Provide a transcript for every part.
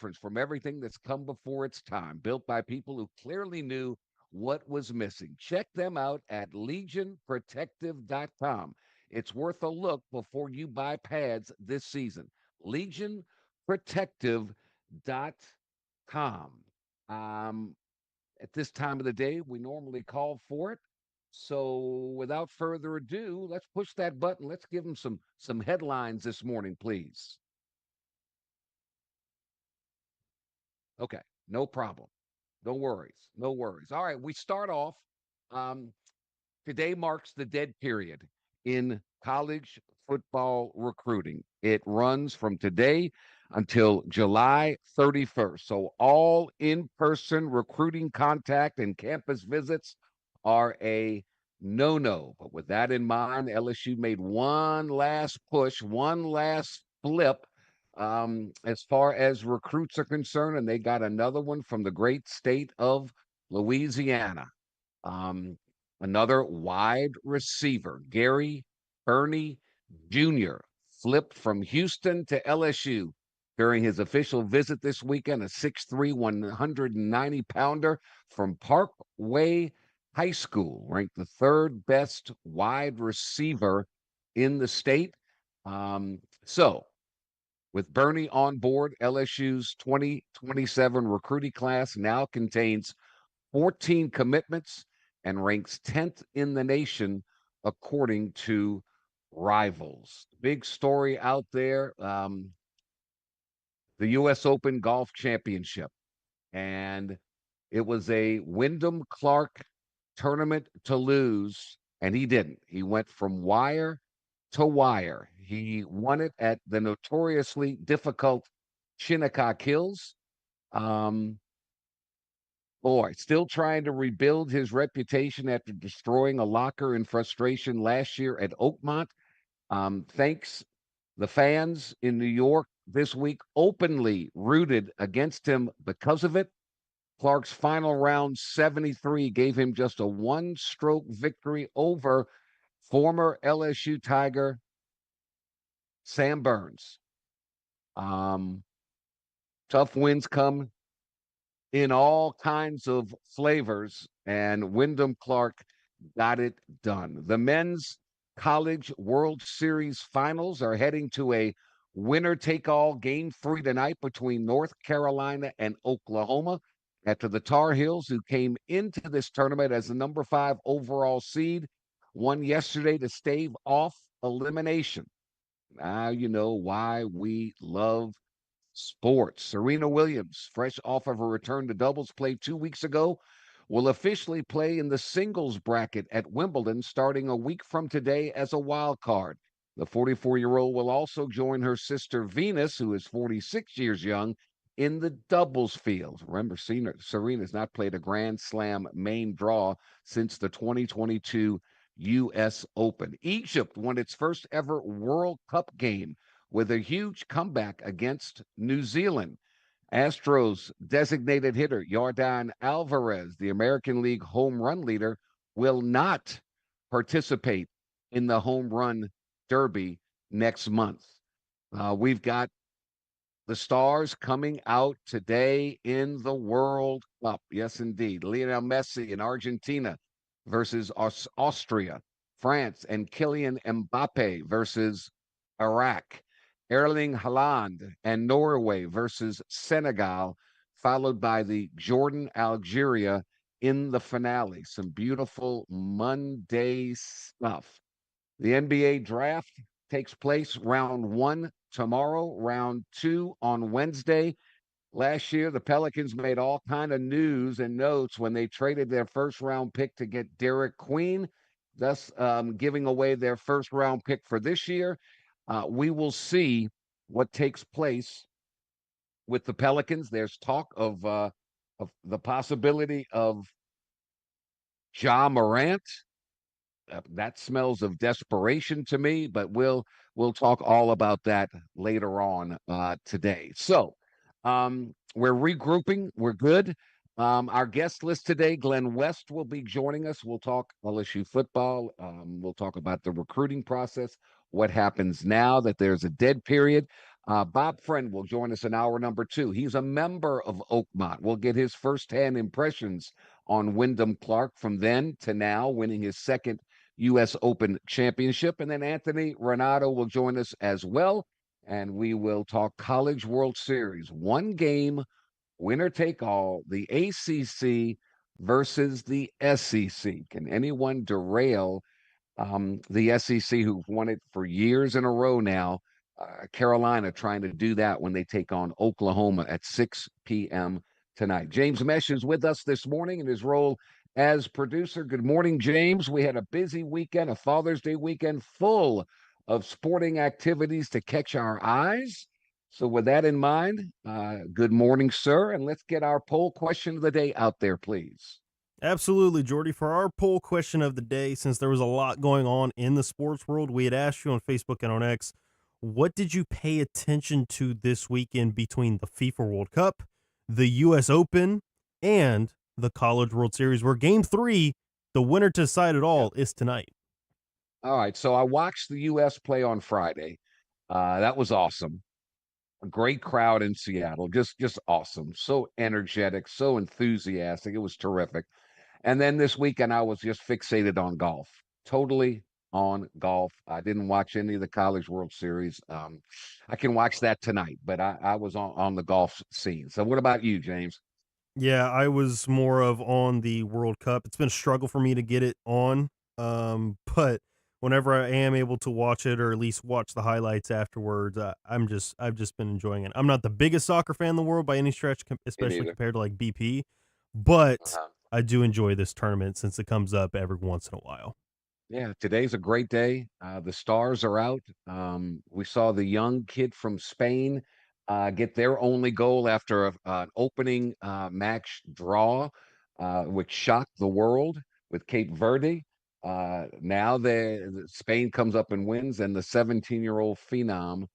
difference from everything that's come before its time, built by people who clearly knew what was missing. Check them out at legionprotective.com. It's worth a look before you buy pads this season. Legionprotective.com. Um, at this time of the day, we normally call for it. So without further ado, let's push that button. Let's give them some headlines this morning, please. Okay, no problem. No worries. No worries. All right, we start off. Um, Today marks the dead period in college football recruiting. It runs from today until July 31st. So all in-person recruiting contact and campus visits are a no-no. But with that in mind, LSU made one last push, one last flip as far as recruits are concerned, and they got another one from the great state of Louisiana. Um, Another wide receiver, Gary Burney Jr., flipped from Houston to LSU during his official visit this weekend, a 6'3", 190-pounder from Parkway High School, ranked the third best wide receiver in the state. So, with Burney on board, LSU's 2027 recruiting class now contains 14 commitments and ranks 10th in the nation, according to Rivals. Big story out there, the U.S. Open Golf Championship. And it was a Wyndham Clark tournament to lose, and he didn't. He went from wire to wire. He won it at the notoriously difficult Shinnecock Hills. Um, Boy, still trying to rebuild his reputation after destroying a locker in frustration last year at Oakmont. Thanks, the fans in New York this week openly rooted against him because of it. Clark's final round 73 gave him just a one-stroke victory over former LSU Tiger Sam Burns. Um, Tough wins come in all kinds of flavors, and Wyndham Clark got it done. The men's college World Series finals are heading to a winner take all game 3 tonight between North Carolina and Oklahoma. After the Tar Heels, who came into this tournament as the number 5 overall seed, won yesterday to stave off elimination. Now you know why we love sports. Serena Williams, fresh off of her return to doubles play 2 weeks ago, will officially play in the singles bracket at Wimbledon starting a week from today as a wild card. The 44-year-old will also join her sister Venus, who is 46 years young, in the doubles field. Remember, Serena's not played a Grand Slam main draw since the 2022 U.S. Open. Egypt won its first ever World Cup game with a huge comeback against New Zealand. Astros designated hitter Yordan Alvarez, the American League home run leader, will not participate in the home run derby next month. We've got the stars coming out today in the World Cup. Yes, indeed. Lionel Messi in Argentina versus Austria. France and Kylian Mbappe versus Iraq. Erling Haaland and Norway versus Senegal, followed by the Jordan Algeria in the finale. Some beautiful Monday stuff. The NBA draft takes place round 1 tomorrow, round 2 on Wednesday. Last year, the Pelicans made all kind of news and notes when they traded their first round pick to get Derek Queen, thus giving away their first round pick for this year. We will see what takes place with the Pelicans. There's talk of the possibility of Ja Morant. That smells of desperation to me, but we'll talk all about that later on today. So we're regrouping. We're good. Our guest list today, Glenn West will be joining us. We'll talk LSU football. We'll talk about the recruiting process, what happens now that there's a dead period. Bob Friend will join us in hour number 2. He's a member of Oakmont. We'll get his firsthand impressions on Wyndham Clark from then to now, winning his second U.S. Open championship. And then Anthony Renato will join us as well. And we will talk College World Series. One game, winner take all, the ACC versus the SEC. Can anyone derail the SEC, who've won it for years in a row now? Carolina trying to do that when they take on Oklahoma at 6 p.m. tonight. James Mesh is with us this morning in his role as producer. Good morning, James. We had a busy weekend, a Father's Day weekend full of sporting activities to catch our eyes. So with that in mind, good morning, sir. And let's get our poll question of the day out there, please. Absolutely, Jordy. For our poll question of the day, since there was a lot going on in the sports world, we had asked you on Facebook and on X, what did you pay attention to this weekend between the FIFA World Cup, the U.S. Open, and the College World Series, where Game 3, the winner to decide it all, is tonight? All right. So I watched the U.S. play on Friday. That was awesome. A great crowd in Seattle. Just awesome. So energetic, so enthusiastic. It was terrific. And then this weekend, I was just fixated on golf, totally on golf. I didn't watch any of the College World Series. I can watch that tonight, but I was on the golf scene. So, what about you, James? Yeah, I was more of on the World Cup. It's been a struggle for me to get it on, but whenever I am able to watch it or at least watch the highlights afterwards, I've just been enjoying it. I'm not the biggest soccer fan in the world by any stretch, Me especially neither. compared to like BP, but Uh-huh. I do enjoy this tournament since it comes up every once in a while. Yeah, today's a great day. The stars are out. We saw the young kid from Spain get their only goal after an opening match draw, which shocked the world with Cape Verde. Now Spain comes up and wins, and the 17-year-old phenom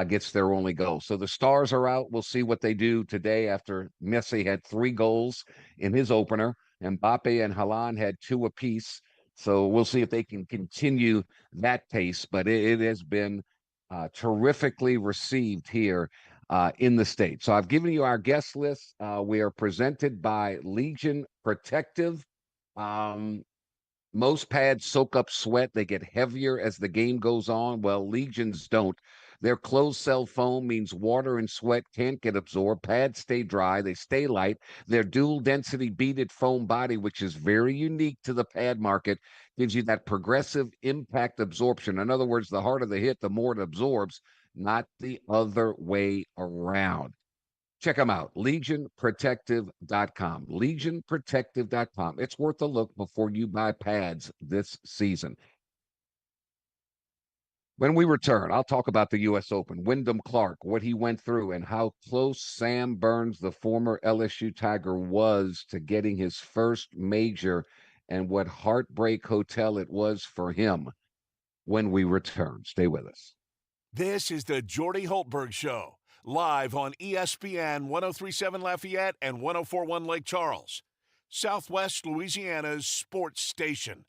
gets their only goal. So the stars are out. We'll see what they do today after Messi had 3 goals in his opener. Mbappe and Haaland had 2 apiece. So we'll see if they can continue that pace. But it has been terrifically received here in the state. So I've given you our guest list. We are presented by Legion Protective. Um, most pads soak up sweat. They get heavier as the game goes on. Well, Legions don't. Their closed cell foam means water and sweat can't get absorbed. Pads stay dry. They stay light. Their dual density beaded foam body, which is very unique to the pad market, gives you that progressive impact absorption. In other words, the harder the hit, the more it absorbs, not the other way around. Check them out, legionprotective.com. Legionprotective.com. It's worth a look before you buy pads this season. When we return, I'll talk about the U.S. Open, Wyndham Clark, what he went through, and how close Sam Burns, the former LSU Tiger, was to getting his first major, and what heartbreak hotel it was for him when we return. Stay with us. This is the Jordy Hultberg Show, live on ESPN 1037 Lafayette and 1041 Lake Charles, Southwest Louisiana's sports station.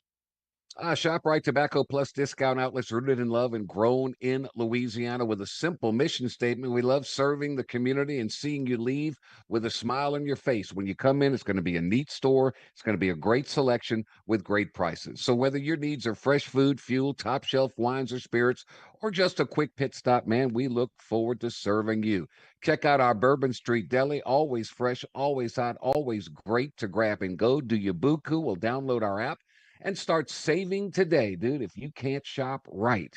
ShopRite Tobacco Plus discount outlets rooted in love and grown in Louisiana with a simple mission statement. We love serving the community and seeing you leave with a smile on your face. When you come in, it's going to be a neat store. It's going to be a great selection with great prices. So whether your needs are fresh food, fuel, top shelf wines or spirits, or just a quick pit stop, man, we look forward to serving you. Check out our Bourbon Street Deli, always fresh, always hot, always great to grab and go. Do you buku? We'll download our app and start saving today, dude. If you can't shop right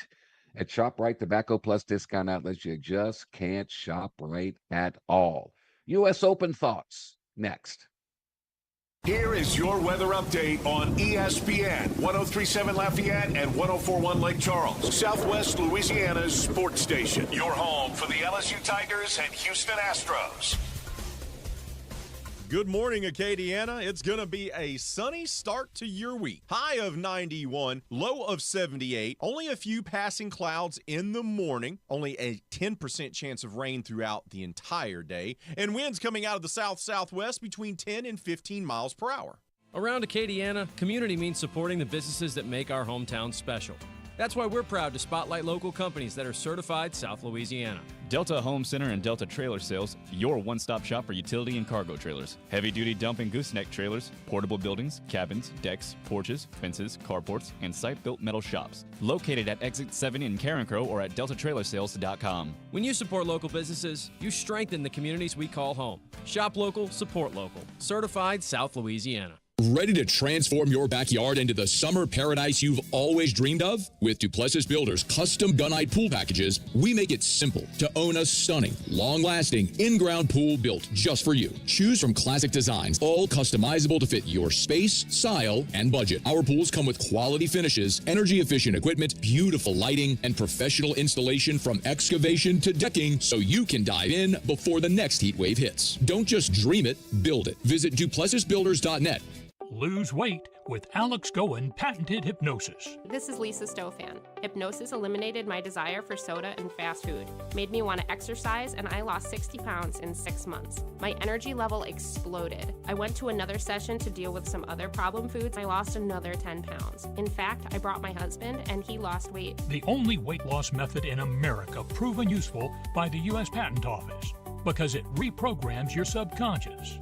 at ShopRite Tobacco Plus discount outlets, you just can't shop right at all. U.S. Open thoughts next. Here is your weather update on ESPN 1037 Lafayette and 1041 Lake Charles, Southwest Louisiana's sports station. Your home for the LSU Tigers and Houston Astros. Good morning, Acadiana. It's going to be a sunny start to your week. High of 91, low of 78. Only a few passing clouds in the morning. Only a 10% chance of rain throughout the entire day. And winds coming out of the south-southwest between 10 and 15 miles per hour. Around Acadiana, community means supporting the businesses that make our hometown special. That's why we're proud to spotlight local companies that are certified South Louisiana. Delta Home Center and Delta Trailer Sales, your one-stop shop for utility and cargo trailers. Heavy-duty dump and gooseneck trailers, portable buildings, cabins, decks, porches, fences, carports, and site-built metal shops. Located at Exit 7 in Carencro or at deltatrailersales.com. When you support local businesses, you strengthen the communities we call home. Shop local, support local. Certified South Louisiana. Ready to transform your backyard into the summer paradise you've always dreamed of? With Duplessis Builders custom gunite pool packages, we make it simple to own a stunning, long-lasting, in-ground pool built just for you. Choose from classic designs, all customizable to fit your space, style, and budget. Our pools come with quality finishes, energy-efficient equipment, beautiful lighting, and professional installation from excavation to decking so you can dive in before the next heat wave hits. Don't just dream it, build it. Visit duplessisbuilders.net. Lose weight with Alex Goen patented hypnosis. This is Lisa Stofan. Hypnosis eliminated my desire for soda and fast food, made me want to exercise, and I lost 60 pounds in 6 months. My energy level exploded. I went to another session to deal with some other problem foods. I lost another 10 pounds. In fact, I brought my husband, and he lost weight. The only weight loss method in America proven useful by the U.S. Patent Office because it reprograms your subconscious.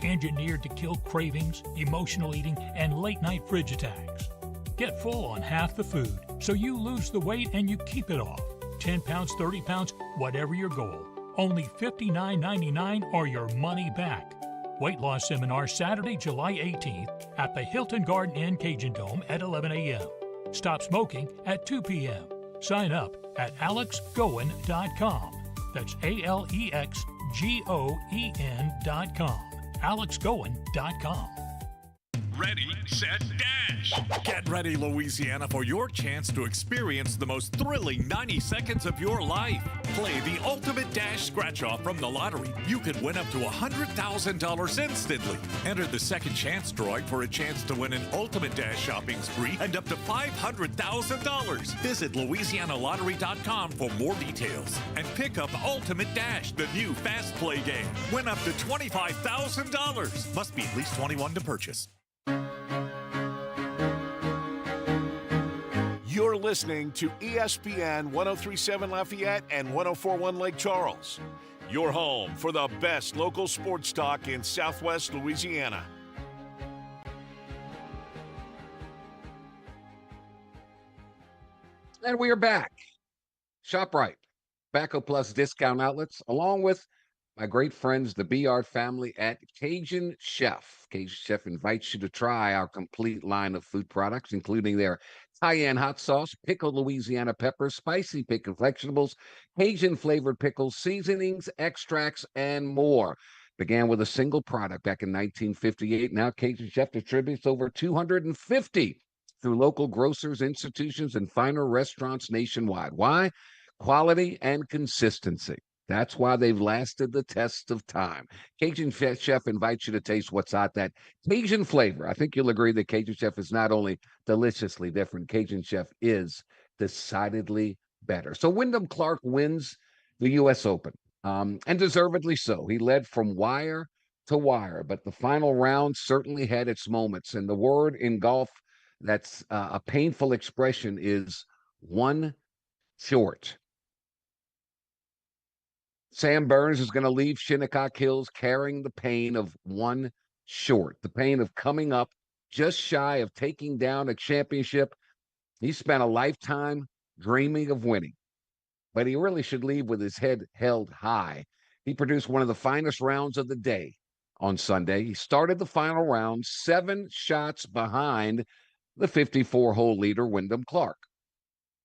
Engineered to kill cravings, emotional eating, and late-night fridge attacks. Get full on half the food so you lose the weight and you keep it off. 10 pounds, 30 pounds, whatever your goal. Only $59.99 or your money back. Weight loss seminar Saturday, July 18th at the Hilton Garden Inn Cajun Dome at 11 a.m. Stop smoking at 2 p.m. Sign up at alexgoen.com. That's ALEXGOEN.com. alexgoen.com. Ready, set, dash. Get ready, Louisiana, for your chance to experience the most thrilling 90 seconds of your life. Play the Ultimate Dash Scratch-Off from the lottery. You could win up to $100,000 instantly. Enter the second chance drawing for a chance to win an Ultimate Dash shopping spree and up to $500,000. Visit LouisianaLottery.com for more details. And pick up Ultimate Dash, the new fast play game. Win up to $25,000. Must be at least 21 to purchase. You're listening to ESPN 1037 Lafayette and 1041 Lake Charles. Your home for the best local sports talk in Southwest Louisiana. And we are back. ShopRite, Tobacco Plus discount outlets, along with my great friends, the BR family at Cajun Chef. Cajun Chef invites you to try our complete line of food products, including their cayenne hot sauce, pickled Louisiana peppers, spicy pickled vegetables, Cajun-flavored pickles, seasonings, extracts, and more. Began with a single product back in 1958. Now Cajun Chef distributes over 250 through local grocers, institutions, and finer restaurants nationwide. Why? Quality and consistency. That's why they've lasted the test of time. Cajun Chef invites you to taste what's hot, that Cajun flavor. I think you'll agree that Cajun Chef is not only deliciously different, Cajun Chef is decidedly better. So Wyndham Clark wins the U.S. Open, and deservedly so. He led from wire to wire, but the final round certainly had its moments. And the word in golf that's a painful expression is one short. Sam Burns is going to leave Shinnecock Hills carrying the pain of one short, the pain of coming up just shy of taking down a championship. He spent a lifetime dreaming of winning, but he really should leave with his head held high. He produced one of the finest rounds of the day on Sunday. He started the final round 7 shots behind the 54-hole leader, Wyndham Clark.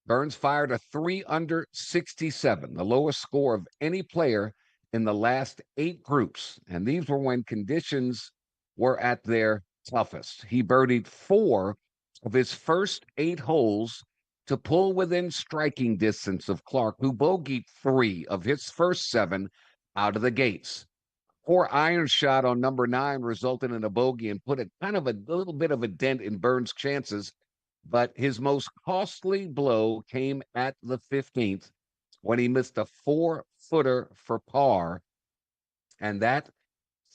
Burns fired a 3 under 67, the lowest score of any player in the last 8 groups. And these were when conditions were at their toughest. He birdied 4 of his first 8 holes to pull within striking distance of Clark, who bogeyed 3 of his first 7 out of the gates. Poor iron shot on number 9 resulted in a bogey and put a little bit of a dent in Burns' chances. But his most costly blow came at the 15th when he missed a 4-footer for par. And that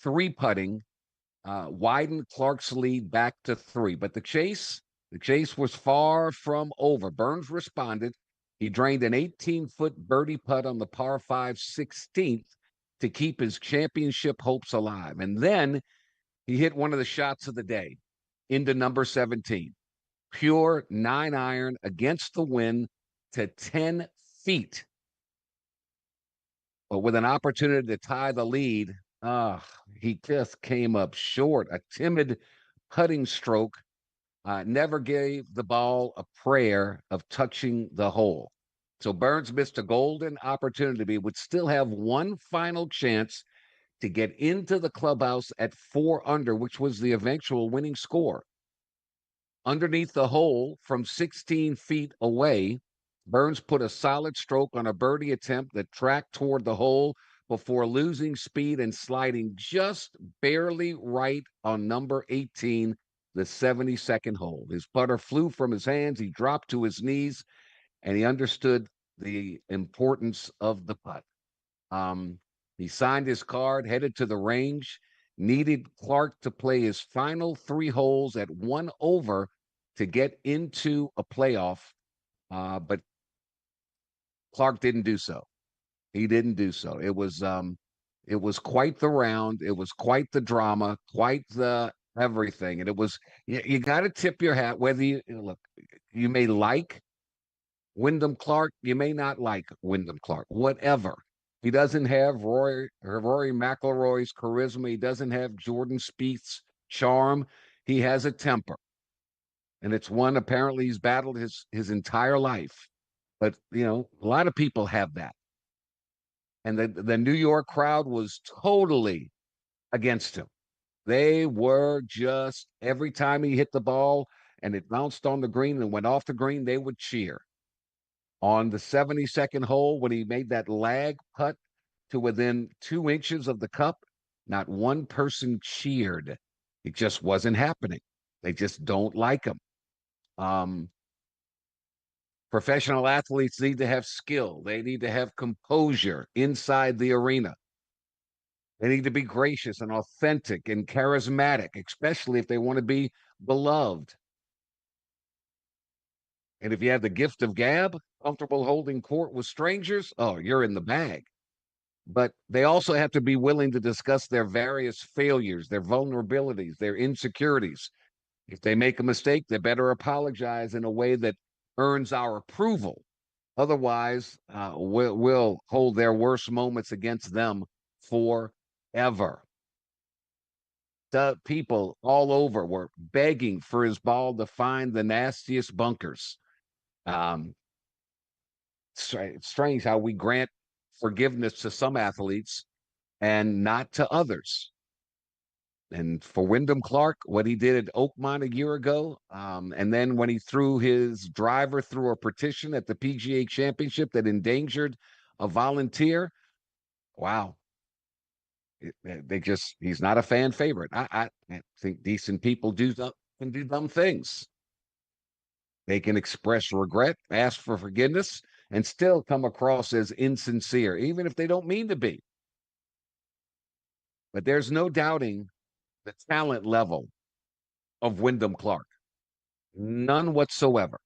3-putting widened Clark's lead back to 3. But the chase The chase was far from over. Burns responded. He drained an 18-foot birdie putt on the par 5 16th to keep his championship hopes alive. And then he hit one of the shots of the day into number 17. Pure 9-iron against the wind to 10 feet. But with an opportunity to tie the lead, he just came up short. A timid putting stroke never gave the ball a prayer of touching the hole. So Burns missed a golden opportunity. He would still have one final chance to get into the clubhouse at 4 under, which was the eventual winning score. Underneath the hole from 16 feet away, Burns put a solid stroke on a birdie attempt that tracked toward the hole before losing speed and sliding just barely right on number 18, the 72nd hole. His putter flew from his hands. He dropped to his knees, and he understood the importance of the putt. He signed his card, headed to the range, needed Clark to play his final 3 holes at 1 over to get into a playoff, but Clark didn't do so. He didn't do so. It was quite the round. It was quite the drama, quite the everything. And it was, you got to tip your hat, whether look, you may like Wyndham Clark, you may not like Wyndham Clark, whatever. He doesn't have Rory McIlroy's charisma. He doesn't have Jordan Spieth's charm. He has a temper. And it's one apparently he's battled his entire life. But, a lot of people have that. And the New York crowd was totally against him. They were just, every time he hit the ball and it bounced on the green and went off the green, they would cheer. On the 72nd hole, when he made that lag putt to within 2 inches of the cup, not one person cheered. It just wasn't happening. They just don't like him. Professional athletes need to have skill. They need to have composure inside the arena. They need to be gracious and authentic and charismatic, especially if they want to be beloved. And if you have the gift of gab, comfortable holding court with strangers, oh, you're in the bag. But they also have to be willing to discuss their various failures, their vulnerabilities, their insecurities. If they make a mistake, they better apologize in a way that earns our approval. Otherwise, we'll hold their worst moments against them forever. The people all over were begging for his ball to find the nastiest bunkers. Strange how we grant forgiveness to some athletes and not to others. And for Wyndham Clark, what he did at Oakmont a year ago, and then when he threw his driver through a partition at the PGA Championship that endangered a volunteer, wow. He's not a fan favorite. I think decent people can do dumb things. They can express regret, ask for forgiveness, and still come across as insincere, even if they don't mean to be. But there's no doubting the talent level of Wyndham Clark. None whatsoever.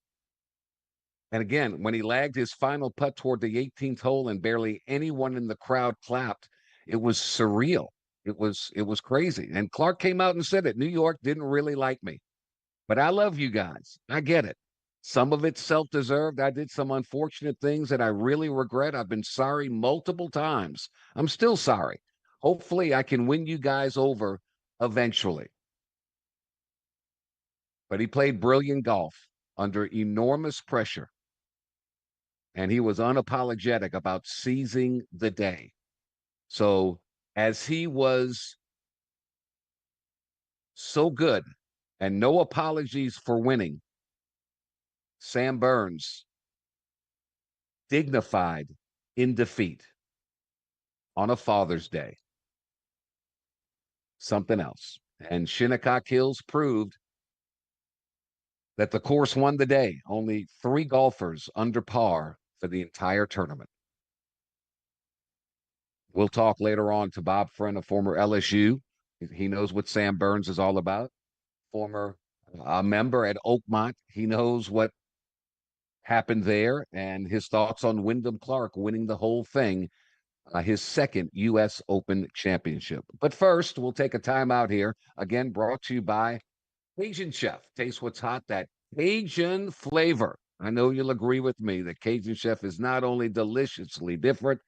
And again, when he lagged his final putt toward the 18th hole and barely anyone in the crowd clapped, it was surreal. It was crazy. And Clark came out and said it. New York didn't really like me. But I love you guys. I get it. Some of it's self-deserved. I did some unfortunate things that I really regret. I've been sorry multiple times. I'm still sorry. Hopefully I can win you guys over eventually. But he played brilliant golf under enormous pressure. And he was unapologetic about seizing the day. So as he was so good and no apologies for winning, Sam Burns dignified in defeat on a Father's Day. Something else. And Shinnecock Hills proved that the course won the day. Only 3 golfers under par for the entire tournament. We'll talk later on to Bob Friend, a former LSU. He knows what Sam Burns is all about. Former a member at Oakmont. He knows what happened there and his thoughts on Wyndham Clark winning the whole thing, his second U.S. Open championship. But first, we'll take a time out here. Again, brought to you by Cajun Chef. Taste what's hot, that Cajun flavor. I know you'll agree with me that Cajun Chef is not only deliciously different,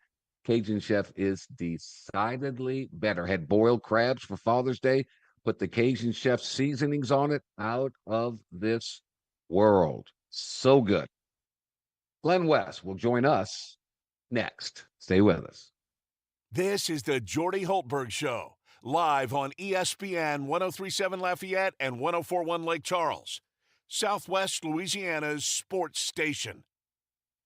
Cajun Chef is decidedly better. Had boiled crabs for Father's Day, put the Cajun Chef seasonings on it, out of this world. So good. Glenn West will join us next. Stay with us. This is the Jordy Hultberg Show, live on ESPN 1037 Lafayette and 1041 Lake Charles, Southwest Louisiana's sports station.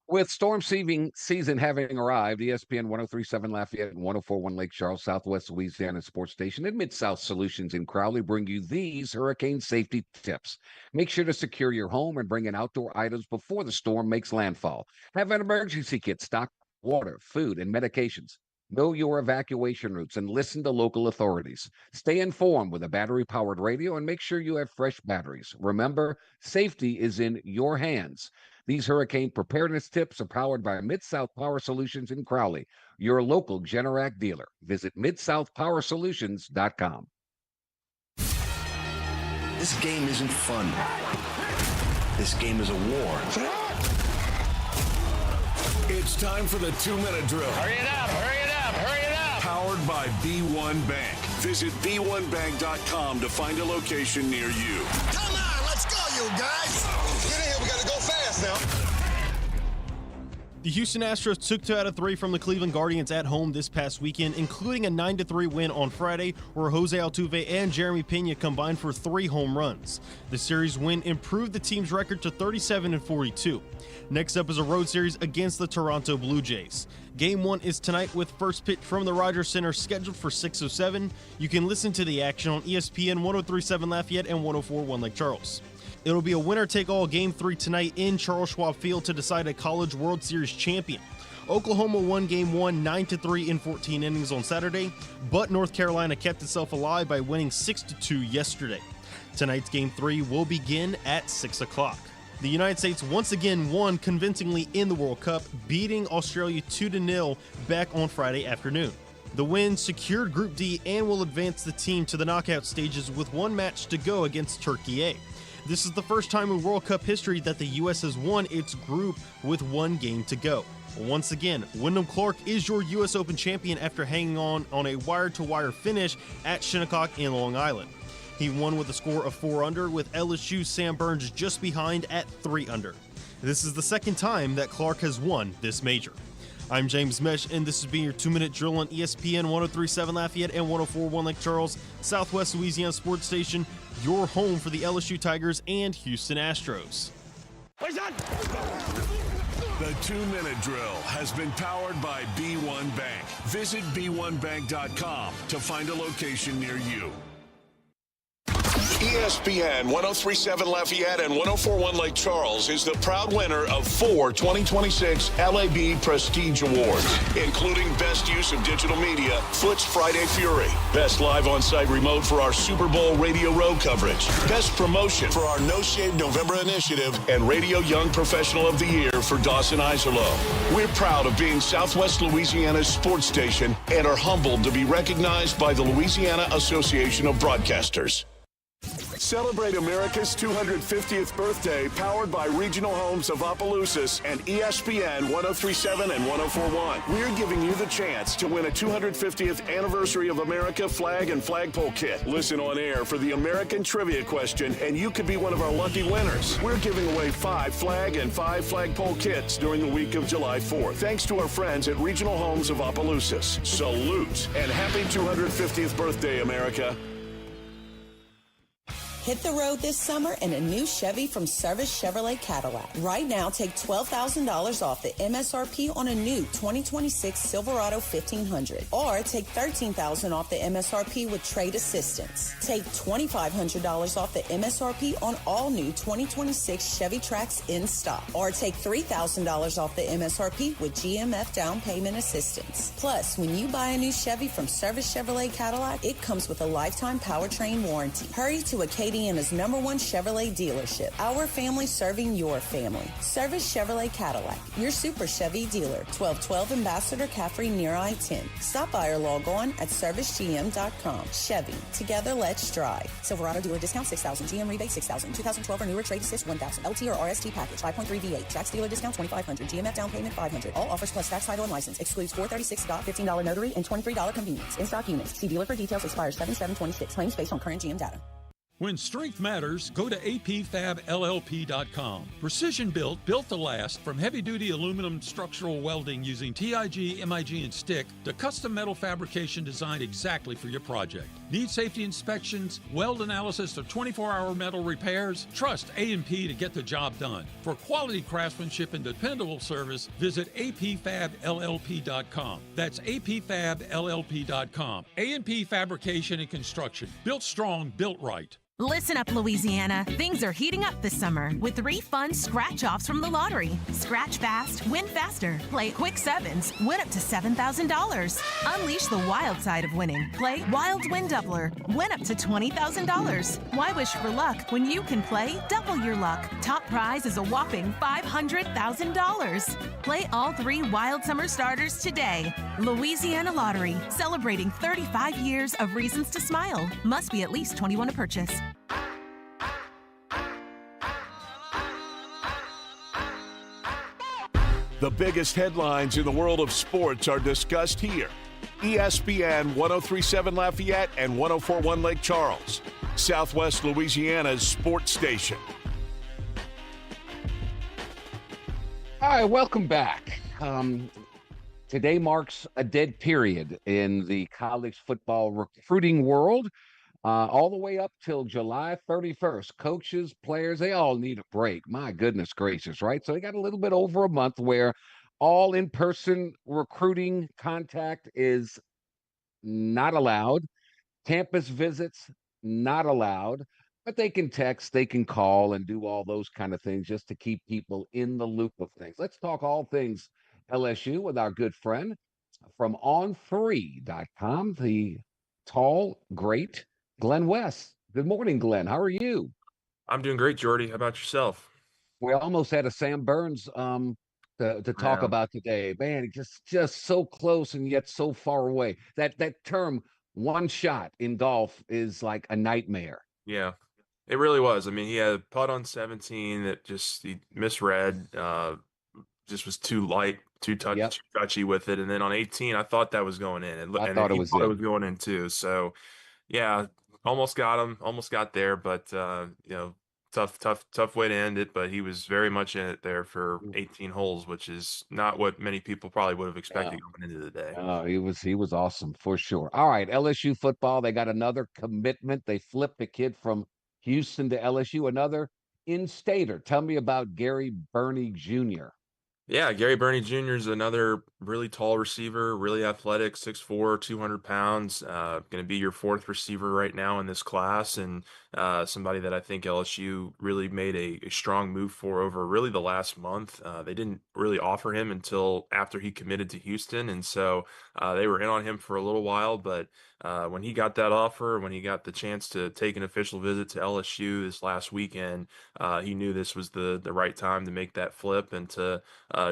With storm season having arrived, ESPN 1037 Lafayette and 1041 Lake Charles, Southwest Louisiana sports station, and Mid-South Solutions in Crowley bring you these hurricane safety tips. Make sure to secure your home and bring in outdoor items before the storm makes landfall. Have an emergency kit stocked with water, food, and medications. Know your evacuation routes and listen to local authorities. Stay informed with a battery-powered radio and make sure you have fresh batteries. Remember, safety is in your hands. These hurricane preparedness tips are powered by Mid-South Power Solutions in Crowley, your local Generac dealer. Visit midsouthpowersolutions.com. This game isn't fun. This game is a war. It's time for the 2-minute drill. Hurry it up, hurry it up, hurry it up. Powered by B1 Bank. Visit b1bank.com to find a location near you. Come on, let's go, you guys. Get in here, we gotta go fast now. The Houston Astros took 2 out of 3 from the Cleveland Guardians at home this past weekend, including a 9-3 win on Friday, where Jose Altuve and Jeremy Pena combined for 3 home runs. The series win improved the team's record to 37-42. Next up is a road series against the Toronto Blue Jays. Game 1 is tonight with first pitch from the Rogers Center scheduled for 6:07. You can listen to the action on ESPN 1037 Lafayette and 1041 Lake Charles. It'll be a winner-take-all Game 3 tonight in Charles Schwab Field to decide a College World Series champion. Oklahoma won Game 1 9-3 in 14 innings on Saturday, but North Carolina kept itself alive by winning 6-2 yesterday. Tonight's Game 3 will begin at 6 o'clock. The United States once again won convincingly in the World Cup, beating Australia 2-0 back on Friday afternoon. The win secured Group D and will advance the team to the knockout stages with one match to go against Turkey A. This is the first time in World Cup history that the U.S. has won its group with one game to go. Once again, Wyndham Clark is your U.S. Open champion after hanging on a wire-to-wire finish at Shinnecock in Long Island. He won with a score of 4 under, with LSU's Sam Burns just behind at 3 under. This is the second time that Clark has won this major. I'm James Mesh, and this has been your 2-minute drill on ESPN 1037 Lafayette and 1041 Lake Charles, Southwest Louisiana sports station, your home for the LSU Tigers and Houston Astros. The 2-minute drill has been powered by B1 Bank. Visit b1bank.com to find a location near you. ESPN 1037 Lafayette and 1041 Lake Charles is the proud winner of 4 2026 LAB Prestige Awards, including Best Use of Digital Media, Foot's Friday Fury, Best Live On-Site Remote for our Super Bowl Radio Row coverage, Best Promotion for our No Shave November initiative, and Radio Young Professional of the Year for Dawson Iserloh. We're proud of being Southwest Louisiana's sports station and are humbled to be recognized by the Louisiana Association of Broadcasters. Celebrate America's 250th birthday, powered by Regional Homes of Opelousas and ESPN 1037 and 1041. We're giving you the chance to win a 250th Anniversary of America flag and flagpole kit. Listen on air for the American Trivia question, and you could be one of our lucky winners. We're giving away 5 flag and 5 flagpole kits during the week of July 4th. Thanks to our friends at Regional Homes of Opelousas. Salute, and happy 250th birthday, America. Hit the road this summer in a new Chevy from Service Chevrolet Cadillac. Right now, take $12,000 off the MSRP on a new 2026 Silverado 1500. Or take $13,000 off the MSRP with trade assistance. Take $2,500 off the MSRP on all new 2026 Chevy Trax in stock. Or take $3,000 off the MSRP with GMF down payment assistance. Plus, when you buy a new Chevy from Service Chevrolet Cadillac, it comes with a lifetime powertrain warranty. Hurry to Acadia Acadiana's #1 Chevrolet dealership. Our family serving your family. Service Chevrolet Cadillac, your super Chevy dealer. 1212 Ambassador Caffrey near I-10. Stop by or log on at servicegm.com. Chevy, together let's drive. Silverado dealer discount $6,000. GM rebate $6,000. 2012 or newer trade assist $1,000. LT or RST package 5.3 V8. Trax dealer discount $2,500. GMF down payment $500. All offers plus tax, title, and license. Excludes $436 $15 notary and $23 convenience. In stock units. See dealer for details. Expires 7/7/26. Claims based on current GM data. When strength matters, go to apfabllp.com. Precision built to last, from heavy-duty aluminum structural welding using TIG, MIG, and stick to custom metal fabrication designed exactly for your project. Need safety inspections, weld analysis, or 24-hour metal repairs? Trust A&P to get the job done. For quality craftsmanship and dependable service, visit apfabllp.com. That's apfabllp.com. A&P Fabrication and Construction. Built strong, built right. Listen up, Louisiana. Things are heating up this summer with 3 fun scratch-offs from the lottery. Scratch fast, win faster. Play Quick Sevens, win up to $7,000. Unleash the wild side of winning. Play Wild Win Doubler, win up to $20,000. Why wish for luck when you can play double your luck? Top prize is a whopping $500,000. Play all 3 Wild Summer Starters today. Louisiana Lottery, celebrating 35 years of reasons to smile. Must be at least 21 to purchase. The biggest headlines in the world of sports are discussed here. ESPN 1037 Lafayette and 1041 Lake Charles, Southwest Louisiana's sports station. All right, welcome back. Today marks a dead period in the college football recruiting world. All the way up till July 31st. Coaches, players, they all need a break. My goodness gracious, right? So they got a little bit over a month where all in-person recruiting contact is not allowed. Campus visits, not allowed. But they can text, they can call, and do all those kind of things just to keep people in the loop of things. Let's talk all things LSU with our good friend from on3.com, the tall, great Glenn West. Good morning, Glenn. How are you? I'm doing great, Jordy. How about yourself? We almost had a Sam Burns to talk about today. Man, just so close and yet so far away. That term one shot in golf is like a nightmare. Yeah, it really was. I mean, he had a putt on 17 that he misread. Just was too light, too touchy with it. And then on 18, I thought that was going in. I thought it was going in too. So, yeah, almost got him, almost got there, but tough way to end it. But he was very much in it there for 18 holes, which is not what many people probably would have expected going into the day. He was awesome for sure. All right, LSU football, they got another commitment. They flipped a kid from Houston to LSU, another in-stater. Tell me about Gary Burney Jr. Yeah, Gary Burney Jr. is another really tall receiver, really athletic, 6'4", 200 pounds. Going to be your 4th receiver right now in this class, and somebody that I think LSU really made a strong move for over really the last month. They didn't really offer him until after he committed to Houston, and so they were in on him for a little while, but when he got that offer, when he got the chance to take an official visit to LSU this last weekend, he knew this was the right time to make that flip and to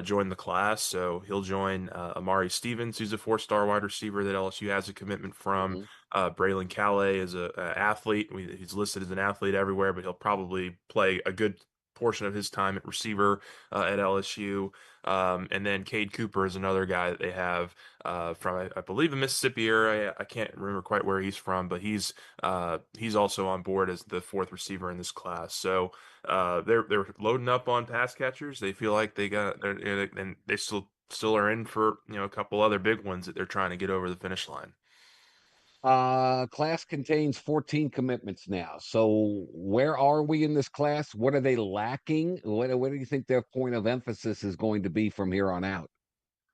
join the class. So he'll join Amari Stevens, who's a 4-star wide receiver that LSU has a commitment from. Braylon Calais is an athlete. He's listed as an athlete everywhere, but he'll probably play a good portion of his time at receiver at LSU. And then Cade Cooper is another guy that they have from, I believe, the Mississippi area. I can't remember quite where he's from, but he's also on board as the 4th receiver in this class. So they're loading up on pass catchers. They feel like and they still are in for a couple other big ones that they're trying to get over the finish line. Class contains 14 commitments now. So where are we in this class? What are they lacking? What do you think their point of emphasis is going to be from here on out?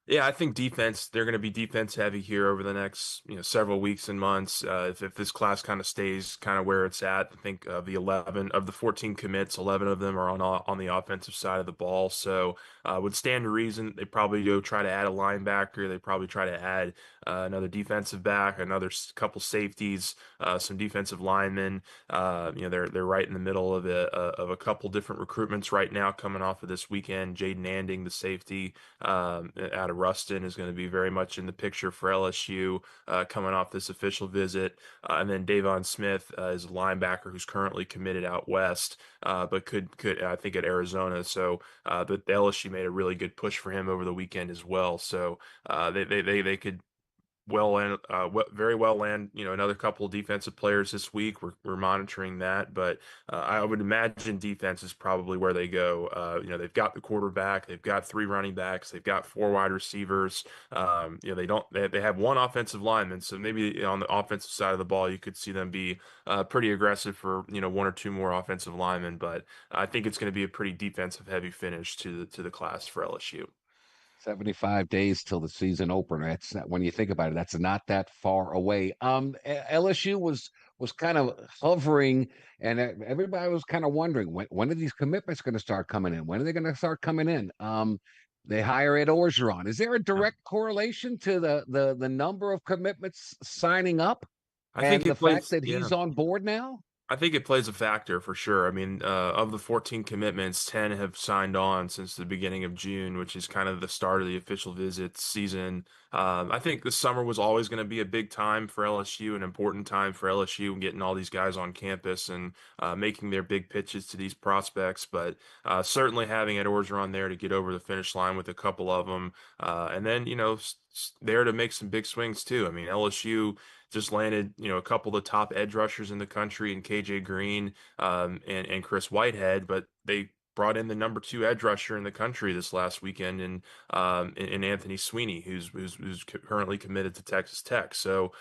Yeah, I think defense, they're going to be defense heavy here over the next, several weeks and months. If this class kind of stays kind of where it's at, I think of the 14 commits, 11 of them are on the offensive side of the ball. So would stand to reason they probably go try to add a linebacker. They probably try to add another defensive back, another couple safeties, some defensive linemen. They're right in the middle of a couple different recruitments right now coming off of this weekend. Jaden Anding, the safety out of Ruston, is going to be very much in the picture for LSU coming off this official visit. And then Davon Smith is a linebacker who's currently committed out west, but could I think at Arizona. So the LSU made a really good push for him over the weekend as well. So they could very well land, another couple of defensive players this week. We're monitoring that, but I would imagine defense is probably where they go. They've got the quarterback, they've got 3 running backs, they've got 4 wide receivers. They have 1 offensive lineman, so maybe on the offensive side of the ball, you could see them be pretty aggressive for 1 or 2 more offensive linemen. But I think it's going to be a pretty defensive heavy finish to the class for LSU. 75 days till the season opener. That's not, when you think about it, that's not that far away. LSU was kind of hovering, and everybody was kind of wondering when are these commitments going to start coming in? When are they going to start coming in? They hire Ed Orgeron. Is there a direct correlation to the number of commitments signing up I and think the it fact plays, that yeah. he's on board now? I think it plays a factor for sure. I mean, of the 14 commitments, 10 have signed on since the beginning of June, which is kind of the start of the official visit season. I think the summer was always going to be a big time for LSU, an important time for LSU, and getting all these guys on campus and making their big pitches to these prospects. But certainly having Ed Orgeron there to get over the finish line with a couple of them, and then there to make some big swings too. I mean, LSU just landed, a couple of the top edge rushers in the country in KJ Green and Chris Whitehead, but they brought in the number 2 edge rusher in the country this last weekend in Anthony Sweeney, who's currently committed to Texas Tech. So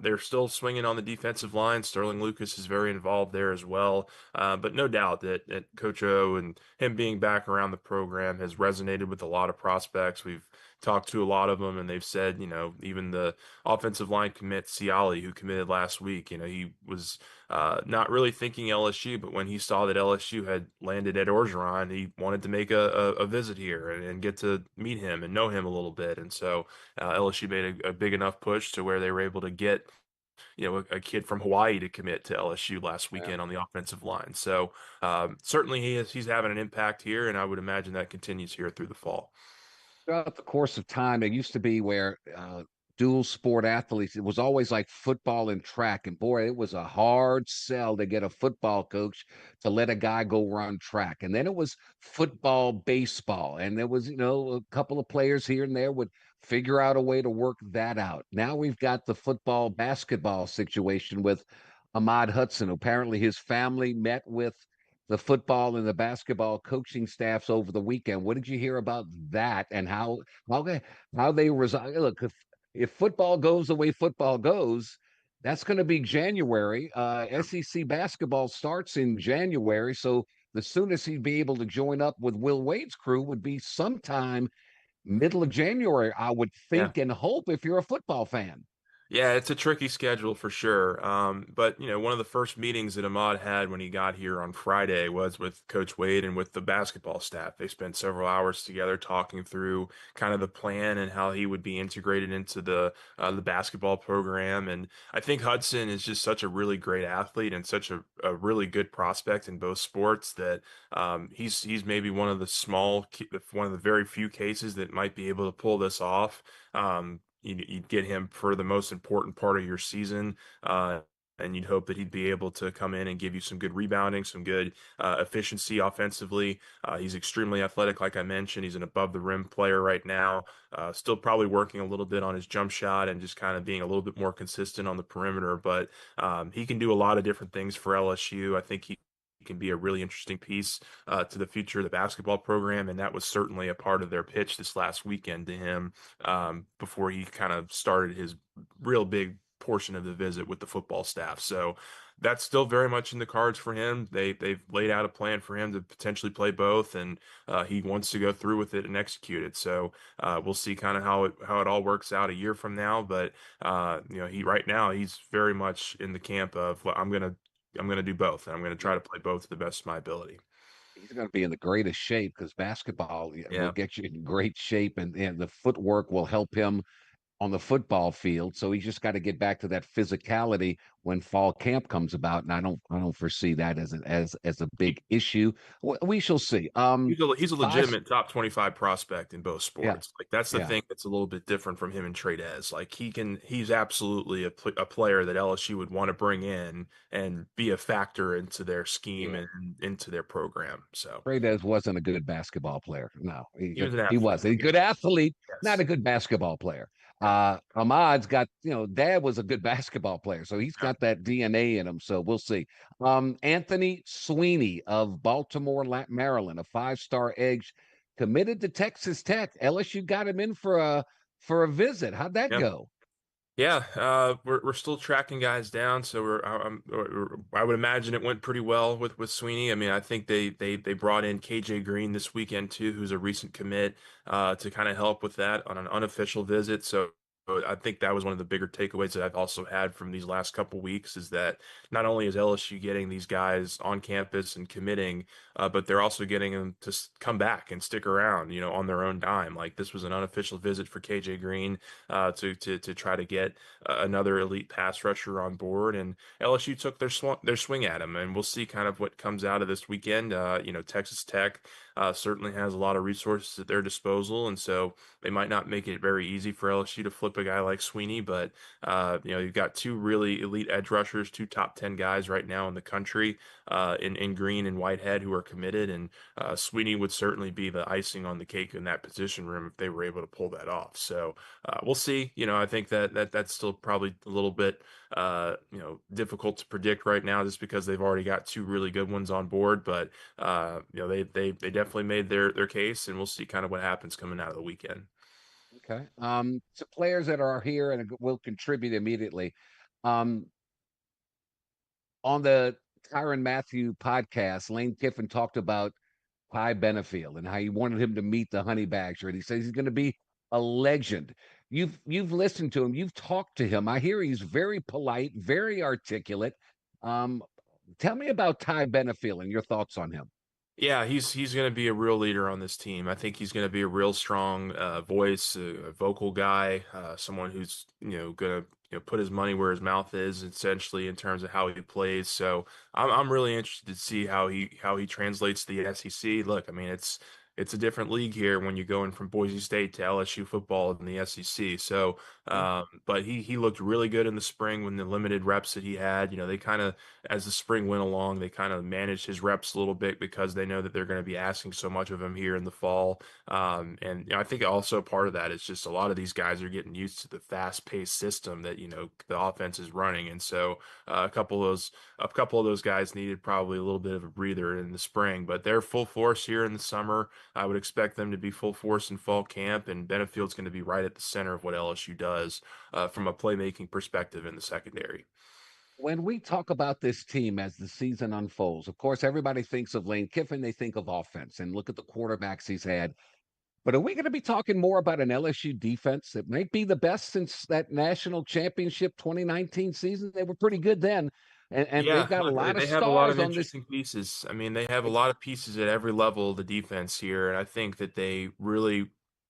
they're still swinging on the defensive line. Sterling Lucas is very involved there as well. But no doubt that Coach O and him being back around the program has resonated with a lot of prospects. We've talked to a lot of them, and they've said, even the offensive line commit Ciali, who committed last week, he was not really thinking LSU, but when he saw that LSU had landed Ed Orgeron, he wanted to make a visit here and get to meet him and know him a little bit. And so LSU made a big enough push to where they were able to get a kid from Hawaii to commit to LSU last weekend on the offensive line. So certainly he's having an impact here, and I would imagine that continues here through the fall. Throughout the course of time, it used to be where dual sport athletes, it was always like football and track. And boy, it was a hard sell to get a football coach to let a guy go run track. And then it was football, baseball. And there was, a couple of players here and there would figure out a way to work that out. Now we've got the football, basketball situation with Ahmad Hudson. Apparently his family met with the football and the basketball coaching staffs over the weekend. What did you hear about that and how they resign? Look, if football goes the way football goes, that's going to be January. SEC basketball starts in January, so the soonest he'd be able to join up with Will Wade's crew would be sometime middle of January, I would Yeah. think and hope, if you're a football fan. Yeah, it's a tricky schedule for sure. But one of the first meetings that Ahmad had when he got here on Friday was with Coach Wade and with the basketball staff. They spent several hours together talking through kind of the plan and how he would be integrated into the basketball program. And I think Hudson is just such a really great athlete and such a really good prospect in both sports that he's maybe one of the very few cases that might be able to pull this off. You'd get him for the most important part of your season. And you'd hope that he'd be able to come in and give you some good rebounding, some good efficiency offensively. He's extremely athletic, like I mentioned. He's an above the rim player right now. Still probably working a little bit on his jump shot and just kind of being a little bit more consistent on the perimeter. But he can do a lot of different things for LSU. I think he can be a really interesting piece to the future of the basketball program, and that was certainly a part of their pitch this last weekend to him before he kind of started his real big portion of the visit with the football staff. So that's still very much in the cards for him. They've laid out a plan for him to potentially play both, and he wants to go through with it and execute it. So we'll see kind of how it all works out a year from now. But he right now he's very much in the camp of, well, I'm gonna do both, and I'm gonna try to play both to the best of my ability. He's going to be in the greatest shape because basketball will Yeah. get you in great shape, and the footwork will help him on the football field. So he's just got to get back to that physicality when fall camp comes about. And I don't foresee that as a big issue. We shall see. He's a Five, legitimate top 25 prospect in both yeah, sports. Like that's the yeah, thing that's a little bit different from him and Trades. Like he's absolutely a player that LSU would want to bring in and be a factor into their scheme yeah. and into their program. So Trades wasn't a good basketball player. No, he was an he athlete. wasn't. He's a good athlete, not Yes. a good basketball player. Yeah. Ahmad's got, dad was a good basketball player, so he's Yeah. got that DNA in him. So we'll see. Anthony Sweeney of Baltimore, Maryland, a 5-star edge, committed to Texas Tech. LSU got him in for a visit. How'd that Yeah. go? Yeah, we're still tracking guys down, so I would imagine it went pretty well with Sweeney. I mean, I think they brought in KJ Green this weekend too, who's a recent commit, to kind of help with that on an unofficial visit. So I think that was one of the bigger takeaways that I've also had from these last couple weeks is that not only is LSU getting these guys on campus and committing, but they're also getting them to come back and stick around, on their own dime. Like this was an unofficial visit for KJ Green, to try to get another elite pass rusher on board, and LSU took their swing at him, and we'll see kind of what comes out of this weekend. Texas Tech certainly has a lot of resources at their disposal, and so they might not make it very easy for LSU to flip a guy like Sweeney, but you've got two really elite edge rushers, two top 10 guys right now in the country, in Green and Whitehead, who are committed, and Sweeney would certainly be the icing on the cake in that position room if they were able to pull that off. So we'll see. I think that's still probably a little bit difficult to predict right now, just because they've already got two really good ones on board. But they definitely made their case, and we'll see kind of what happens coming out of the weekend. Okay. So players that are here and will contribute immediately. On the Tyrann Mathieu podcast, Lane Kiffin talked about Ty Benefield and how he wanted him to meet the Honey Badger, and he says he's going to be a legend. You've listened to him, you've talked to him. I hear he's very polite, very articulate. Tell me about Ty Benefield and your thoughts on him. Yeah, he's going to be a real leader on this team. I think he's going to be a real strong voice, a vocal guy, someone who's going to put his money where his mouth is, essentially, in terms of how he plays. So I'm really interested to see how he translates to the SEC. Look, I mean, it's a different league here when you're going from Boise State to LSU football in the SEC. So, but he looked really good in the spring when the limited reps that he had. They kind of, as the spring went along, they kind of managed his reps a little bit because they know that they're going to be asking so much of him here in the fall. And I think also part of that is just a lot of these guys are getting used to the fast-paced system that the offense is running, and so a couple of those guys needed probably a little bit of a breather in the spring, but they're full force here in the summer. I would expect them to be full force in fall camp, and Benefield's going to be right at the center of what LSU does from a playmaking perspective in the secondary. When we talk about this team as the season unfolds, of course, everybody thinks of Lane Kiffin, they think of offense, and look at the quarterbacks he's had. But are we going to be talking more about an LSU defense that might be the best since that national championship 2019 season? They were pretty good then, and they've Yeah, got a look, lot of they have a lot stars of on this. interesting pieces. I mean, they have a lot of pieces at every level of the defense here, and I think that they really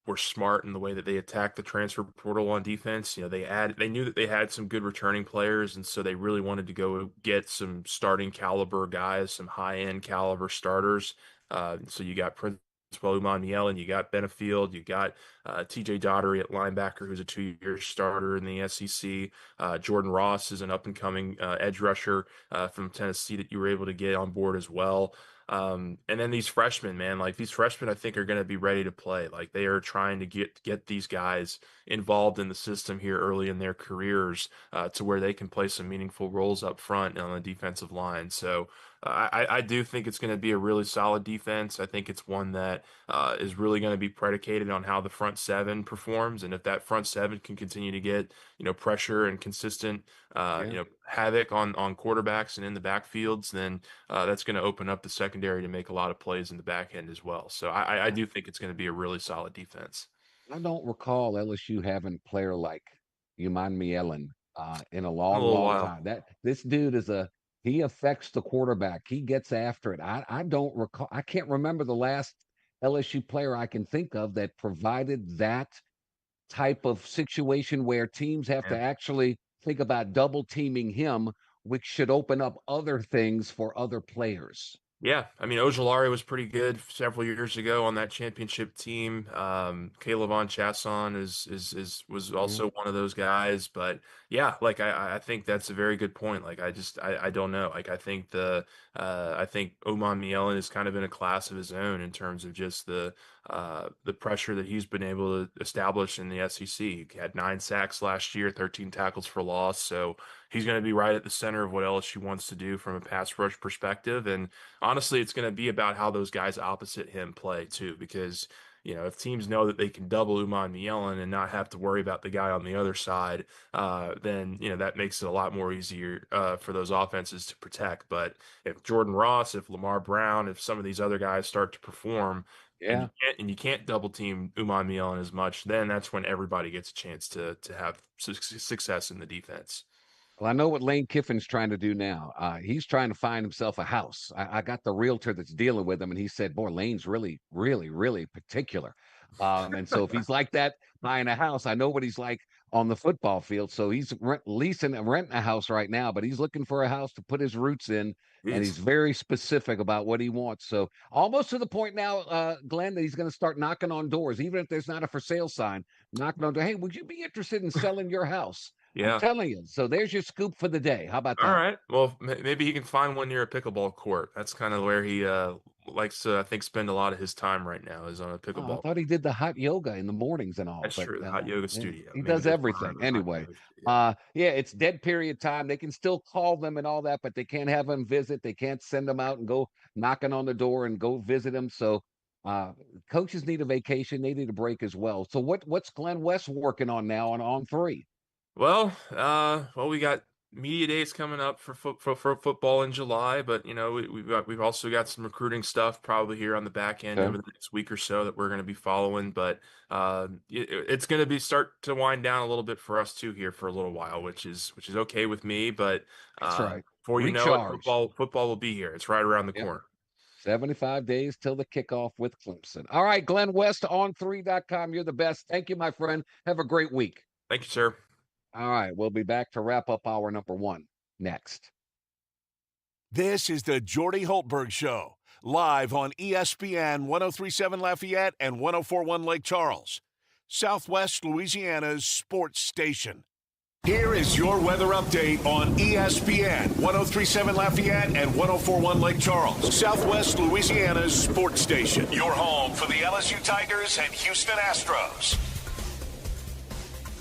were smart in the way that they attacked the transfer portal on defense. They knew that they had some good returning players, and so they really wanted to go get some starting caliber guys, some high-end caliber starters. So you got Prince Umaniel, and you got Benefield, you got TJ Daugherty at linebacker, who's a 2-year starter in the SEC. Jordan Ross is an up-and-coming edge rusher from Tennessee that you were able to get on board as well. And then these freshmen, man, like these freshmen, I think are going to be ready to play. Like they are trying to get these guys involved in the system here early in their careers to where they can play some meaningful roles up front on the defensive line. So I do think it's going to be a really solid defense. I think it's one that is really going to be predicated on how the front seven performs, and if that front seven can continue to get pressure and consistent havoc on quarterbacks and in the backfields, then that's going to open up the secondary to make a lot of plays in the back end as well. So I do think it's going to be a really solid defense. I don't recall LSU having a player like Ellen in a A long, little long while. time. This dude he affects the quarterback. He gets after it. I don't recall. I can't remember the last LSU player I can think of that provided that type of situation where teams have to Yeah. actually think about double teaming him, which should open up other things for other players. Yeah, I mean Ojulari was pretty good several years ago on that championship team. Caleb on Chasson was also one of those guys. But yeah, like I think that's a very good point. Like I don't know. Like I think Oman Mielen is kind of in a class of his own in terms of just the pressure that he's been able to establish in the SEC. He had 9 sacks last year, 13 tackles for loss. So he's going to be right at the center of what LSU wants to do from a pass rush perspective. And honestly, it's going to be about how those guys opposite him play too, because if teams know that they can double Oman Mielen and not have to worry about the guy on the other side, then that makes it a lot more easier for those offenses to protect. But if Jordan Ross, if Lamar Brown, if some of these other guys start to perform, Yeah. and you can't double team Oman Mielen as much, then that's when everybody gets a chance to have success in the defense. Well, I know what Lane Kiffin's trying to do now. He's trying to find himself a house. I got the realtor that's dealing with him, and he said, "Boy, Lane's really, really, really particular." And so if he's like that buying a house, I know what he's like on the football field. So he's renting a house right now, but he's looking for a house to put his roots in, and he's very specific about what he wants. So almost to the point now, Glenn, that he's going to start knocking on doors, even if there's not a for sale sign, knocking on doors. Hey, would you be interested in selling your house? I'm Yeah. telling you. So there's your scoop for the day. How about All that? right. Well, maybe he can find one near a pickleball court. That's kind of where he likes to, I think, spend a lot of his time right now is on a Oh, I pickleball. thought he did the hot yoga in the mornings and all, That's but true. The hot yoga studio. he Maybe does that's where everything the hot anyway. yoga studio. Yeah, it's dead period time. They can still call them and all that, but they can't have them visit. They can't send them out and go knocking on the door and go visit them. So coaches need a vacation. They need a break as well. So what's Glenn West working on now on 3? Well, we got media days coming up for football in July, but we've also got some recruiting stuff probably here on the back end Okay. over the next week or so that we're going to be following. But it's going to be start to wind down a little bit for us too here for a little while, which is okay with me. But That's right. before you know it, Recharge. football will be here. It's right around the Yep. corner. 75 days till the kickoff with Clemson. All right, Glenn West on 3.com. You're the best. Thank you, my friend. Have a great week. Thank you, sir. All right, we'll be back to wrap up hour number 1 next. This is the Jordy Hultberg Show, live on ESPN 1037 Lafayette and 1041 Lake Charles, Southwest Louisiana's sports station. Here is your weather update on ESPN 1037 Lafayette and 1041 Lake Charles, Southwest Louisiana's sports station. Your home for the LSU Tigers and Houston Astros.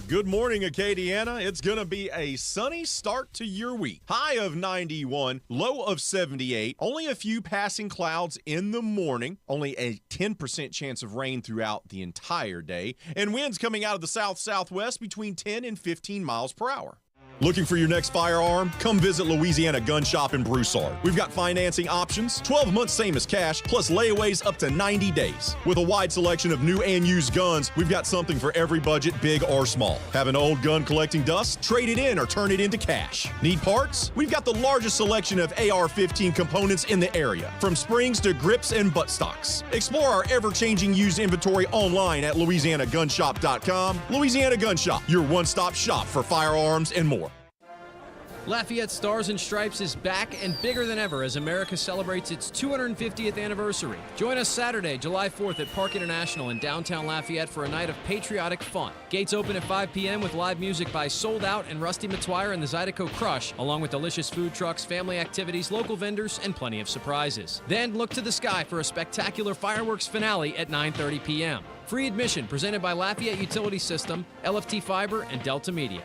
Good morning, Acadiana. It's going to be a sunny start to your week. High of 91, low of 78. Only a few passing clouds in the morning. Only a 10% chance of rain throughout the entire day. And winds coming out of the south-southwest between 10 and 15 miles per hour. Looking for your next firearm? Come visit Louisiana Gun Shop in Broussard. We've got financing options, 12 months same as cash, plus layaways up to 90 days. With a wide selection of new and used guns, we've got something for every budget, big or small. Have an old gun collecting dust? Trade it in or turn it into cash. Need parts? We've got the largest selection of AR-15 components in the area, from springs to grips and buttstocks. Explore our ever-changing used inventory online at LouisianaGunShop.com. Louisiana Gun Shop, your one-stop shop for firearms and more. Lafayette Stars and Stripes is back and bigger than ever as America celebrates its 250th anniversary. Join us Saturday, July 4th at Park International in downtown Lafayette for a night of patriotic fun. Gates open at 5 p.m. with live music by Sold Out and Rusty Mtwire and the Zydeco Crush, along with delicious food trucks, family activities, local vendors, and plenty of surprises. Then look to the sky for a spectacular fireworks finale at 9:30 p.m. Free admission presented by Lafayette Utility System, LFT Fiber, and Delta Media.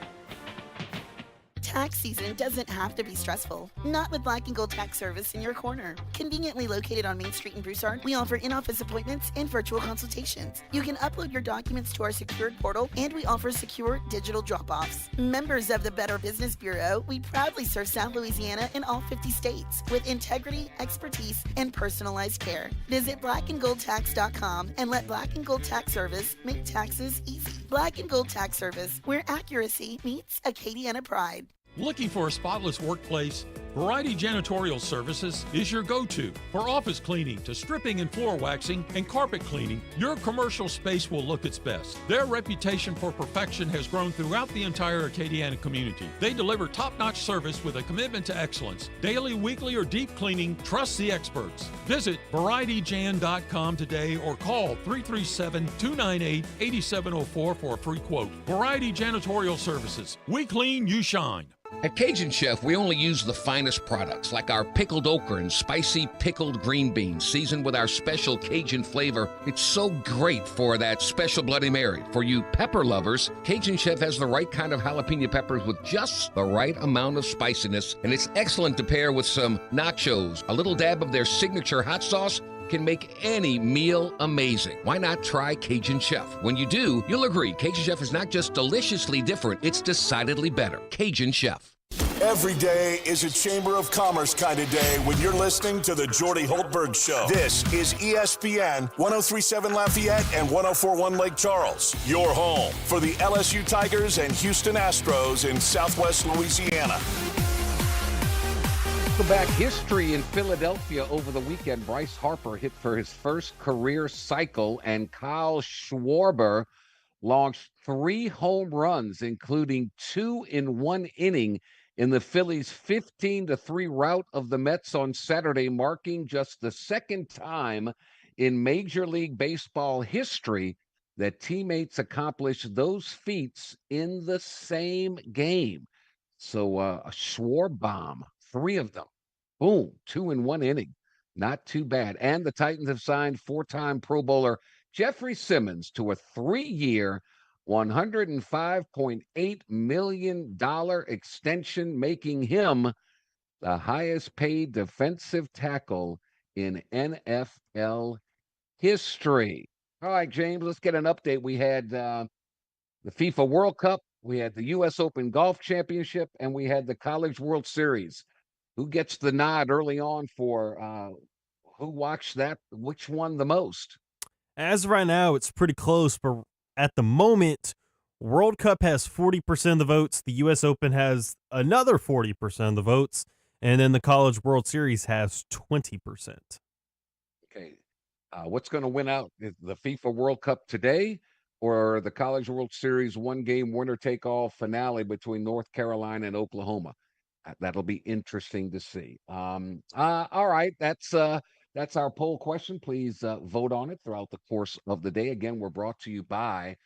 Tax season doesn't have to be stressful. Not with Black & Gold Tax Service in your corner. Conveniently located on Main Street in Broussard, we offer in-office appointments and virtual consultations. You can upload your documents to our secured portal, and we offer secure digital drop-offs. Members of the Better Business Bureau, we proudly serve South Louisiana and all 50 states with integrity, expertise, and personalized care. Visit blackandgoldtax.com and let Black & Gold Tax Service make taxes easy. Black & Gold Tax Service, where accuracy meets Acadiana pride. Looking for a spotless workplace? Variety Janitorial Services is your go-to. For office cleaning to stripping and floor waxing and carpet cleaning, your commercial space will look its best. Their reputation for perfection has grown throughout the entire Acadiana community. They deliver top-notch service with a commitment to excellence. Daily, weekly, or deep cleaning, trust the experts. Visit varietyjan.com today or call 337-298-8704 for a free quote. Variety Janitorial Services. We clean, you shine. At Cajun Chef, we only use the finest products, like our pickled okra and spicy pickled green beans, seasoned with our special Cajun flavor. It's so great for that special Bloody Mary. For you pepper lovers, Cajun Chef has the right kind of jalapeno peppers with just the right amount of spiciness, and it's excellent to pair with some nachos. A little dab of their signature hot sauce can make any meal amazing. Why not try Cajun Chef? When you do, you'll agree Cajun Chef is not just deliciously different, it's decidedly better. Cajun Chef. Every day is a Chamber of Commerce kind of day when you're listening to the Jordy Hultberg Show. This is ESPN 1037 Lafayette and 1041 Lake Charles, your home for the LSU Tigers and Houston Astros in Southwest Louisiana. Back history in Philadelphia over the weekend. Bryce Harper hit for his first career cycle, and Kyle Schwarber launched 3 home runs, including 2 in 1 inning in the Phillies' 15-3 rout of the Mets on Saturday, marking just the second time in Major League Baseball history that teammates accomplished those feats in the same game. So a Schwarbomb, 3 of them. Boom, 2 in 1 inning. Not too bad. And the Titans have signed 4-time Pro Bowler Jeffrey Simmons to a 3-year, $105.8 million extension, making him the highest paid defensive tackle in NFL history. All right, James, let's get an update. We had the FIFA World Cup, we had the U.S. Open Golf Championship, and we had the College World Series. Who gets the nod early on for who watched that? Which one the most? As of right now, it's pretty close, but at the moment, World Cup has 40% of the votes. The U.S. Open has another 40% of the votes. And then the College World Series has 20%. Okay. What's going to win out? The FIFA World Cup today or the College World Series 1-game winner-take-all finale between North Carolina and Oklahoma? That'll be interesting to see. All right, that's our poll question. Please vote on it throughout the course of the day. Again, we're brought to you by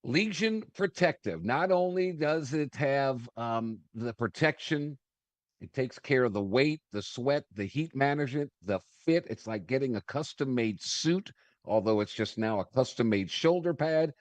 Legion Protective. Not only does it have the protection, it takes care of the weight, the sweat, the heat management, the fit. It's like getting a custom-made suit, although it's just now a custom-made shoulder pad.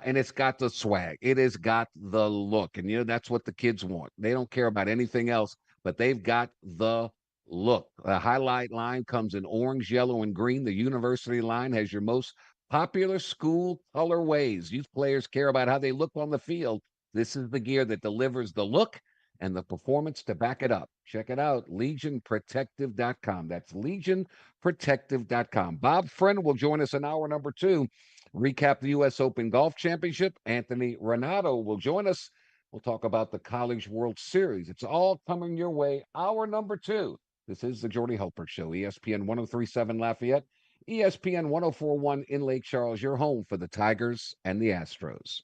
And it's got the swag. It has got the look. And, that's what the kids want. They don't care about anything else, but they've got the look. The highlight line comes in orange, yellow, and green. The university line has your most popular school colorways. Youth players care about how they look on the field. This is the gear that delivers the look and the performance to back it up. Check it out, legionprotective.com. That's legionprotective.com. Bob Friend will join us in hour number 2. Recap the U.S. Open Golf Championship. Anthony Renato will join us. We'll talk about the College World Series. It's all coming your way. Hour number 2. This is the Jordy Hultberg Show, ESPN 1037 Lafayette, ESPN 1041 in Lake Charles, your home for the Tigers and the Astros.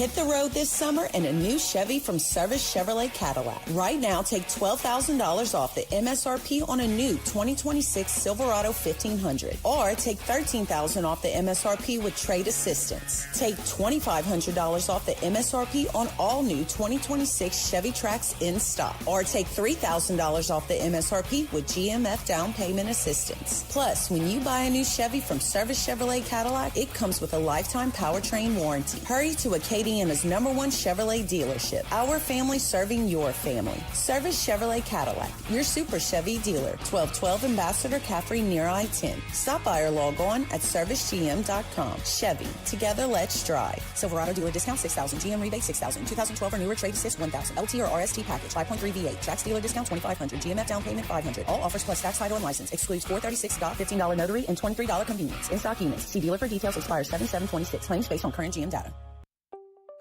Hit the road this summer in a new Chevy from Service Chevrolet Cadillac. Right now, take $12,000 off the MSRP on a new 2026 Silverado 1500. Or take $13,000 off the MSRP with trade assistance. Take $2,500 off the MSRP on all new 2026 Chevy Trax in stock. Or take $3,000 off the MSRP with GMF down payment assistance. Plus, when you buy a new Chevy from Service Chevrolet Cadillac, it comes with a lifetime powertrain warranty. Hurry to Acadiana's #1 Chevrolet dealership. Our family serving your family. Service Chevrolet Cadillac, your Super Chevy dealer. 1212 Ambassador Caffrey near I-10. Stop by or log on at servicegm.com. Chevy, together let's drive. Silverado dealer discount $6,000. GM rebate $6,000. 2012 or newer trade assist $1,000. LT or RST package 5.3 V8. Trax dealer discount $2,500. GMF down payment $500. All offers plus tax, title, and license. Excludes $436 $15 notary and $23 convenience. In-stock units. See dealer for details. Expires 7/7/26. Claims based on current GM data.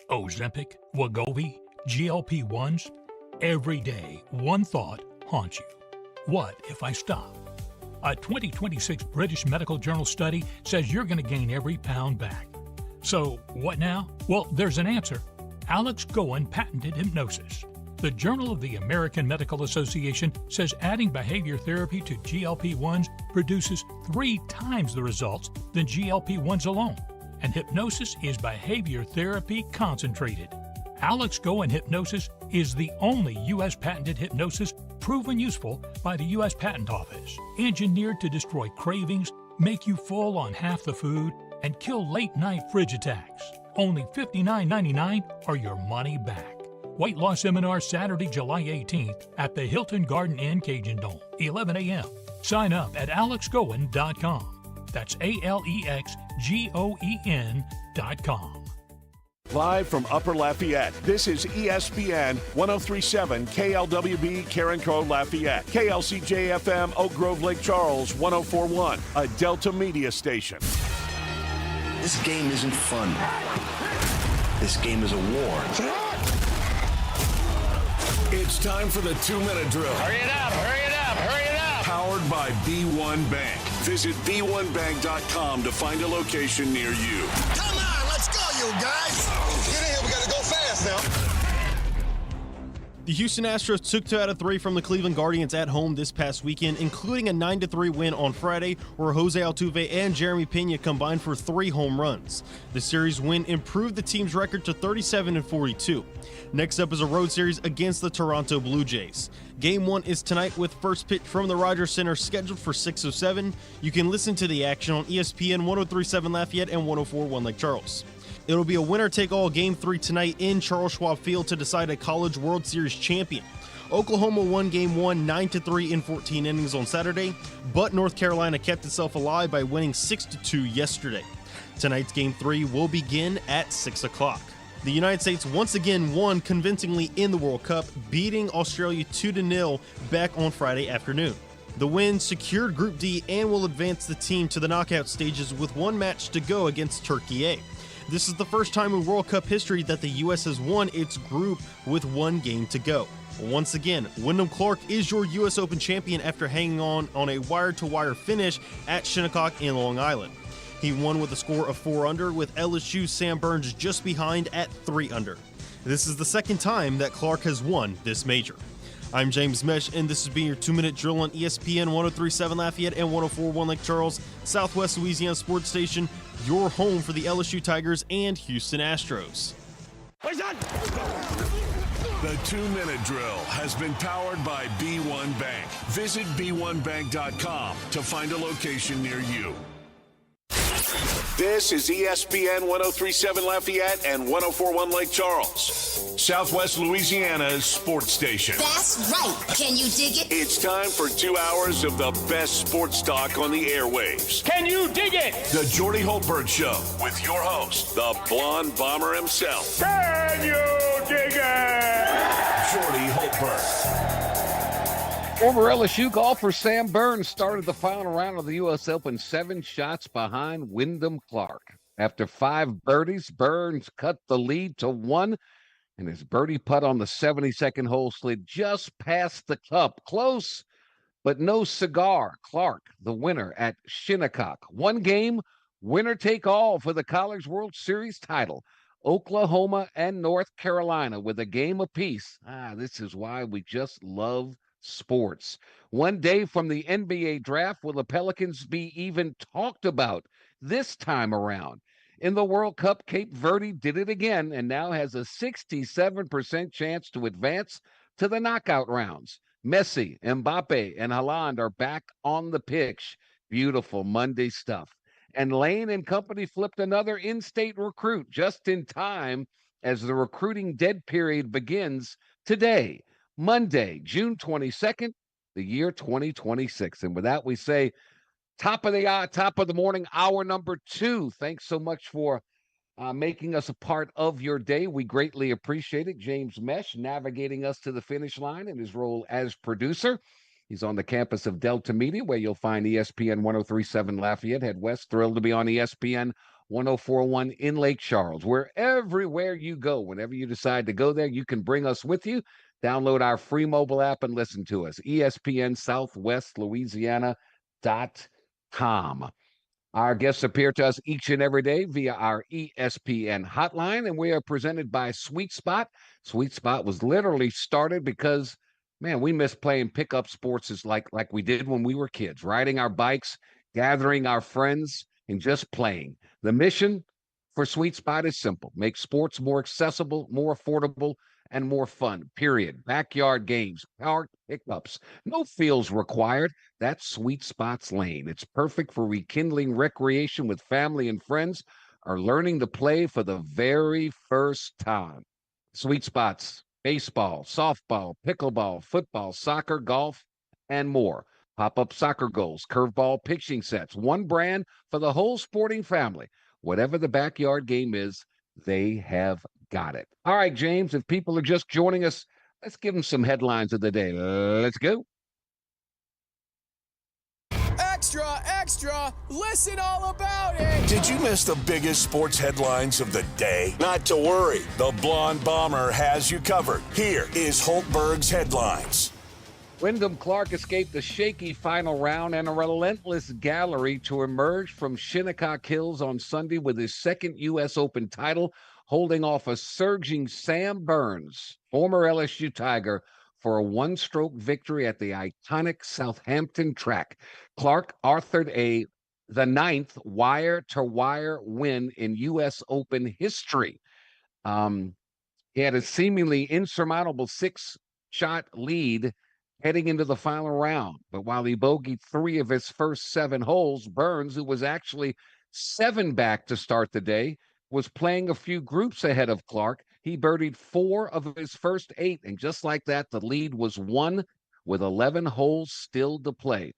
Ozempic, Wegovy, GLP-1s. Every day, one thought haunts you. What if I stop? A 2026 British Medical Journal study says you're going to gain every pound back. So, what now? Well, there's an answer. Alex Goen patented hypnosis. The Journal of the American Medical Association says adding behavior therapy to GLP-1s produces 3 times the results than GLP-1s alone. And hypnosis is behavior therapy concentrated. Alex Goen Hypnosis is the only U.S. patented hypnosis proven useful by the U.S. Patent Office. Engineered to destroy cravings, make you full on half the food, and kill late-night fridge attacks. Only $59.99 or your money back. Weight loss seminar Saturday, July 18th at the Hilton Garden Inn Cajun Dome, 11 a.m. Sign up at alexgoen.com. That's ALEXGOEN.com. Live from Upper Lafayette, this is ESPN 1037 KLWB Karen Crow Lafayette, KLCJ-FM Oak Grove Lake Charles 1041, a Delta Media station. This game isn't fun. This game is a war. It's time for the 2-minute drill. Hurry it up, hurry it up, hurry it up. Powered by B1 Bank. Visit b1bank.com to find a location near you. Come on, let's go, you guys. Get in here, we gotta go fast now. The Houston Astros took 2 out of 3 from the Cleveland Guardians at home this past weekend, including a 9-3 win on Friday, where Jose Altuve and Jeremy Pena combined for 3 home runs. The series win improved the team's record to 37-42. Next up is a road series against the Toronto Blue Jays. Game 1 is tonight with first pitch from the Rogers Center scheduled for 6:07. You can listen to the action on ESPN 1037 Lafayette and 1041 Lake Charles. It'll be a winner-take-all Game 3 tonight in Charles Schwab Field to decide a College World Series champion. Oklahoma won Game 1 9-3 in 14 innings on Saturday, but North Carolina kept itself alive by winning 6-2 yesterday. Tonight's Game 3 will begin at 6 o'clock. The United States once again won convincingly in the World Cup, beating Australia 2-0 back on Friday afternoon. The win secured Group D and will advance the team to the knockout stages with one match to go against Turkey A. This is the first time in World Cup history that the U.S. has won its group with one game to go. Once again, Wyndham Clark is your U.S. Open champion after hanging on a wire-to-wire finish at Shinnecock in Long Island. He won with a score of 4 under, with LSU's Sam Burns just behind at 3 under. This is the second time that Clark has won this major. I'm James Mesh, and this has been your 2-minute drill on ESPN 1037 Lafayette and 1041 Lake Charles, Southwest Louisiana Sports Station, your home for the LSU Tigers and Houston Astros. The 2-minute drill has been powered by B1 Bank. Visit b1bank.com to find a location near you. This is ESPN 1037 Lafayette and 1041 Lake Charles, Southwest Louisiana's sports station. That's right. Can you dig it? It's time for 2 hours of the best sports talk on the airwaves. Can you dig it? The Jordy Hultberg Show with your host, the blonde bomber himself. Can you dig it? Jordy Hultberg. Former LSU golfer Sam Burns started the final round of the U.S. Open 7 shots behind Wyndham Clark. After 5 birdies, Burns cut the lead to 1, and his birdie putt on the 72nd hole slid just past the cup. Close, but no cigar. Clark, the winner at Shinnecock. 1 game, winner take all for the College World Series title. Oklahoma and North Carolina with a game apiece. This is why we just love sports. One day from the NBA draft, will the Pelicans be even talked about this time around? In the World Cup, Cape Verde did it again and now has a 67% chance to advance to the knockout rounds. Messi, Mbappe, and Haaland are back on the pitch. Beautiful Monday stuff. And Lane and company flipped another in-state recruit just in time as the recruiting dead period begins today, Monday, June 22nd, the year 2026. And with that, we say top of the morning, hour number 2. Thanks so much for making us a part of your day. We greatly appreciate it. James Mesh navigating us to the finish line in his role as producer. He's on the campus of Delta Media, where you'll find ESPN 1037 Lafayette. Head west, thrilled to be on ESPN 1041 in Lake Charles. Everywhere you go, whenever you decide to go there, you can bring us with you. Download our free mobile app and listen to us. ESPN Southwest Louisiana.com. Our guests appear to us each and every day via our ESPN hotline, and we are presented by Sweet Spot. Sweet Spot was literally started because, man, we miss playing pickup sports like we did when we were kids, riding our bikes, gathering our friends, and just playing. The mission for Sweet Spot is simple: make sports more accessible, more affordable, and more fun, period. Backyard games, park pickups, no fields required. That's Sweet Spot's lane. It's perfect for rekindling recreation with family and friends or learning to play for the very first time. Sweet Spots, baseball, softball, pickleball, football, soccer, golf, and more. Pop-up soccer goals, curveball pitching sets, one brand for the whole sporting family. Whatever the backyard game is, they have got it. All right, James, if people are just joining us, let's give them some headlines of the day. Let's go. Extra, extra, listen all about it. Did you miss the biggest sports headlines of the day? Not to worry. The Blonde Bomber has you covered. Here is Hultberg's headlines. Wyndham Clark escaped a shaky final round and a relentless gallery to emerge from Shinnecock Hills on Sunday with his second U.S. Open title, holding off a surging Sam Burns, former LSU Tiger, for a one-stroke victory at the iconic Southampton track. Clark authored the 9th wire-to-wire win in U.S. Open history. He had a seemingly insurmountable 6-shot lead heading into the final round. But while he bogeyed 3 of his first 7 holes, Burns, who was actually 7 back to start the day, was playing a few groups ahead of Clark. He birdied 4 of his first 8, and just like that, the lead was won with 11 holes still to play.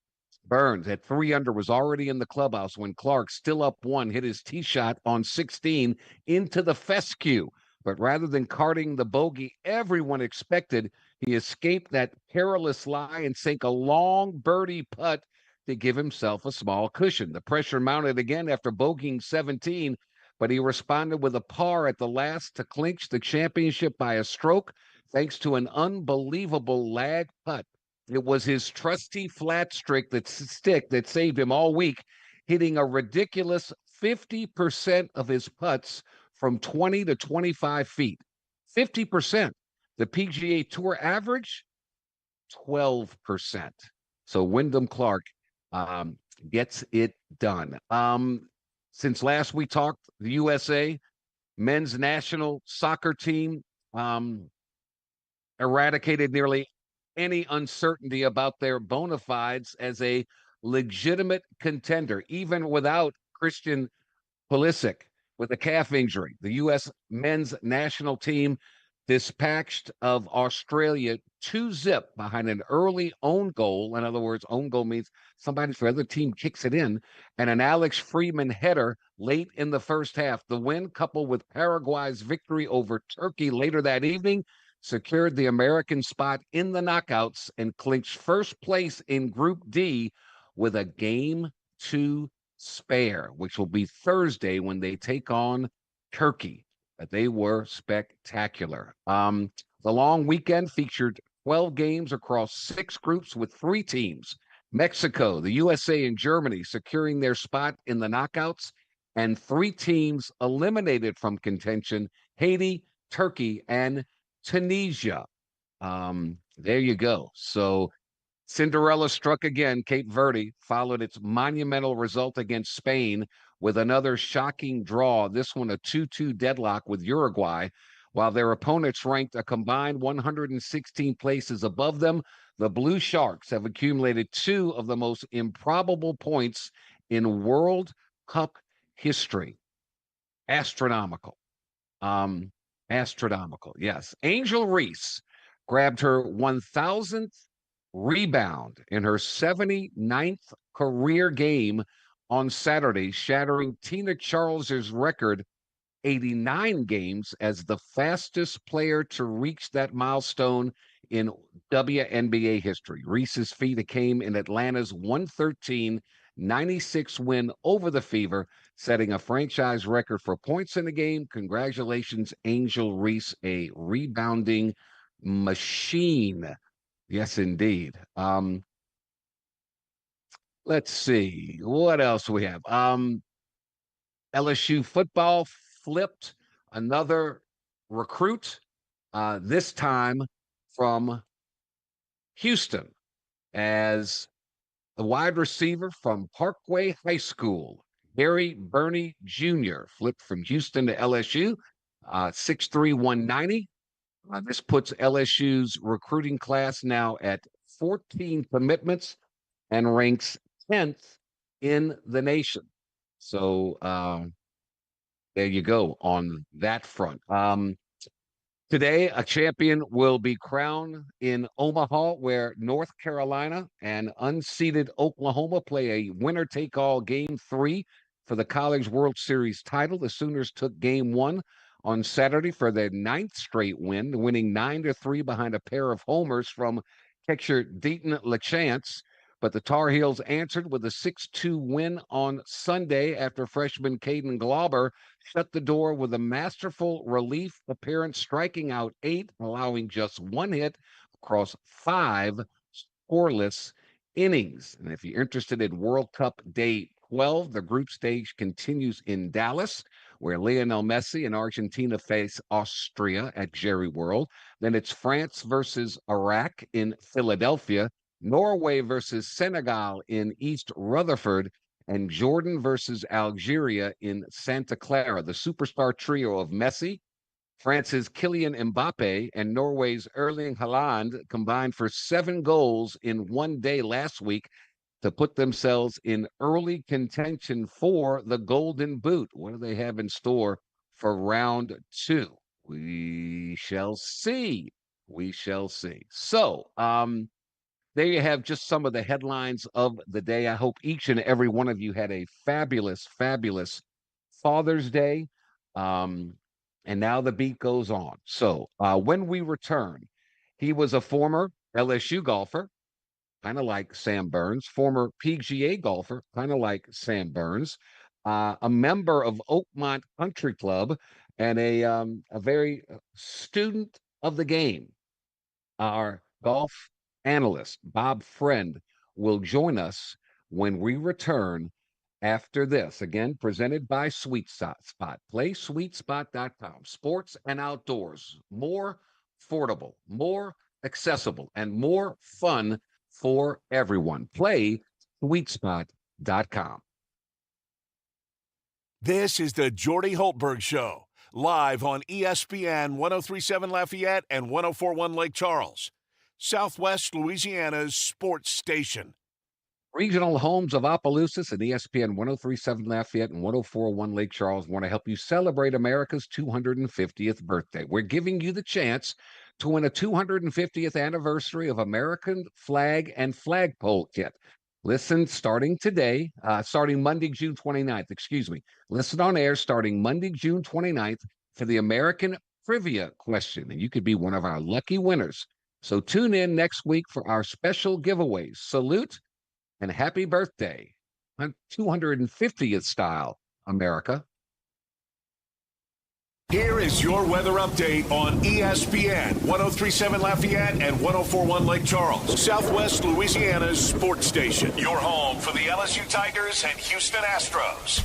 Burns at 3 under was already in the clubhouse when Clark, still up 1, hit his tee shot on 16 into the fescue. But rather than carting the bogey everyone expected, he escaped that perilous lie and sank a long birdie putt to give himself a small cushion. The pressure mounted again after bogeying 17, but he responded with a par at the last to clinch the championship by a stroke, thanks to an unbelievable lag putt. It was his trusty flat stick that saved him all week, hitting a ridiculous 50% of his putts from 20 to 25 feet. 50%. The PGA Tour average, 12%. So Wyndham Clark gets it done. Since last we talked, the USA men's national soccer team eradicated nearly any uncertainty about their bona fides as a legitimate contender, even without Christian Pulisic with a calf injury. The U.S. men's national team dispatched of Australia 2-0 behind an early own goal. In other words, own goal means somebody from the other team kicks it in, and an Alex Freeman header late in the first half. The win, coupled with Paraguay's victory over Turkey later that evening, secured the American spot in the knockouts and clinched first place in Group D with a game to spare, which will be Thursday when they take on Turkey. But they were spectacular. The long weekend featured 12 games across 6 groups with 3 teams: Mexico, the USA, and Germany securing their spot in the knockouts. and 3 teams eliminated from contention: Haiti, Turkey, and Tunisia. There you go. So Cinderella struck again. Cape Verde followed its monumental result against Spain with another shocking draw, this one a 2-2 deadlock with Uruguay. While their opponents ranked a combined 116 places above them, the Blue Sharks have accumulated 2 of the most improbable points in World Cup history. Astronomical. Astronomical, yes. Angel Reese grabbed her 1,000th rebound in her 79th career game on Saturday, shattering Tina Charles's record 89 games as the fastest player to reach that milestone in WNBA history. Reese's feat came in Atlanta's 113-96 win over the Fever, setting a franchise record for points in the game. Congratulations, Angel Reese, a rebounding machine. Yes, indeed. Let's see what else we have. LSU football flipped another recruit, this time from Houston, as the wide receiver from Parkway High School, Gary Burney Jr., flipped from Houston to LSU, 6'3", 190. This puts LSU's recruiting class now at 14 commitments and ranks 10th in the nation. So there you go on that front. Today, a champion will be crowned in Omaha, where North Carolina and unseeded Oklahoma play a winner-take-all Game 3 for the College World Series title. The Sooners took Game 1 on Saturday for their 9th straight win, winning 9-3 behind a pair of homers from catcher Deaton LaChance. But the Tar Heels answered with a 6-2 win on Sunday after freshman Caden Glauber shut the door with a masterful relief appearance, striking out 8, allowing just 1 hit across 5 scoreless innings. And if you're interested in World Cup Day 12, the group stage continues in Dallas, where Lionel Messi and Argentina face Austria at Jerry World. Then it's France versus Iraq in Philadelphia, Norway versus Senegal in East Rutherford, and Jordan versus Algeria in Santa Clara. The superstar trio of Messi, France's Kylian Mbappe, and Norway's Erling Haaland combined for 7 goals in one day last week to put themselves in early contention for the Golden Boot. What do they have in store for round 2? We shall see. We shall see. So, there you have just some of the headlines of the day. I hope each and every one of you had a fabulous, fabulous Father's Day. And now the beat goes on. So when we return, he was a former LSU golfer, kind of like Sam Burns, former PGA golfer, kind of like Sam Burns, a member of Oakmont Country Club, and a very student of the game. Our golf analyst, Bob Friend, will join us when we return after this. Again, presented by Sweet Spot. PlaySweetSpot.com. Sports and outdoors. More affordable, more accessible, and more fun for everyone. PlaySweetSpot.com. This is the Jordy Hultberg Show, live on ESPN 103.7 Lafayette and 104.1 Lake Charles, Southwest Louisiana's sports station. Regional homes of Opelousas and ESPN 103.7 Lafayette and 104.1 Lake Charles want to help you celebrate America's 250th birthday. We're giving you the chance to win a 250th anniversary of American flag and flagpole kit. Listen starting Monday, June 29th, Listen on air starting Monday, June 29th for the American Trivia question, and you could be one of our lucky winners. So tune in next week for our special giveaways. Salute and happy birthday, 250th style, America. Here is your weather update on ESPN 103.7 Lafayette and 104.1 Lake Charles, Southwest Louisiana's sports station. Your home for the LSU Tigers and Houston Astros.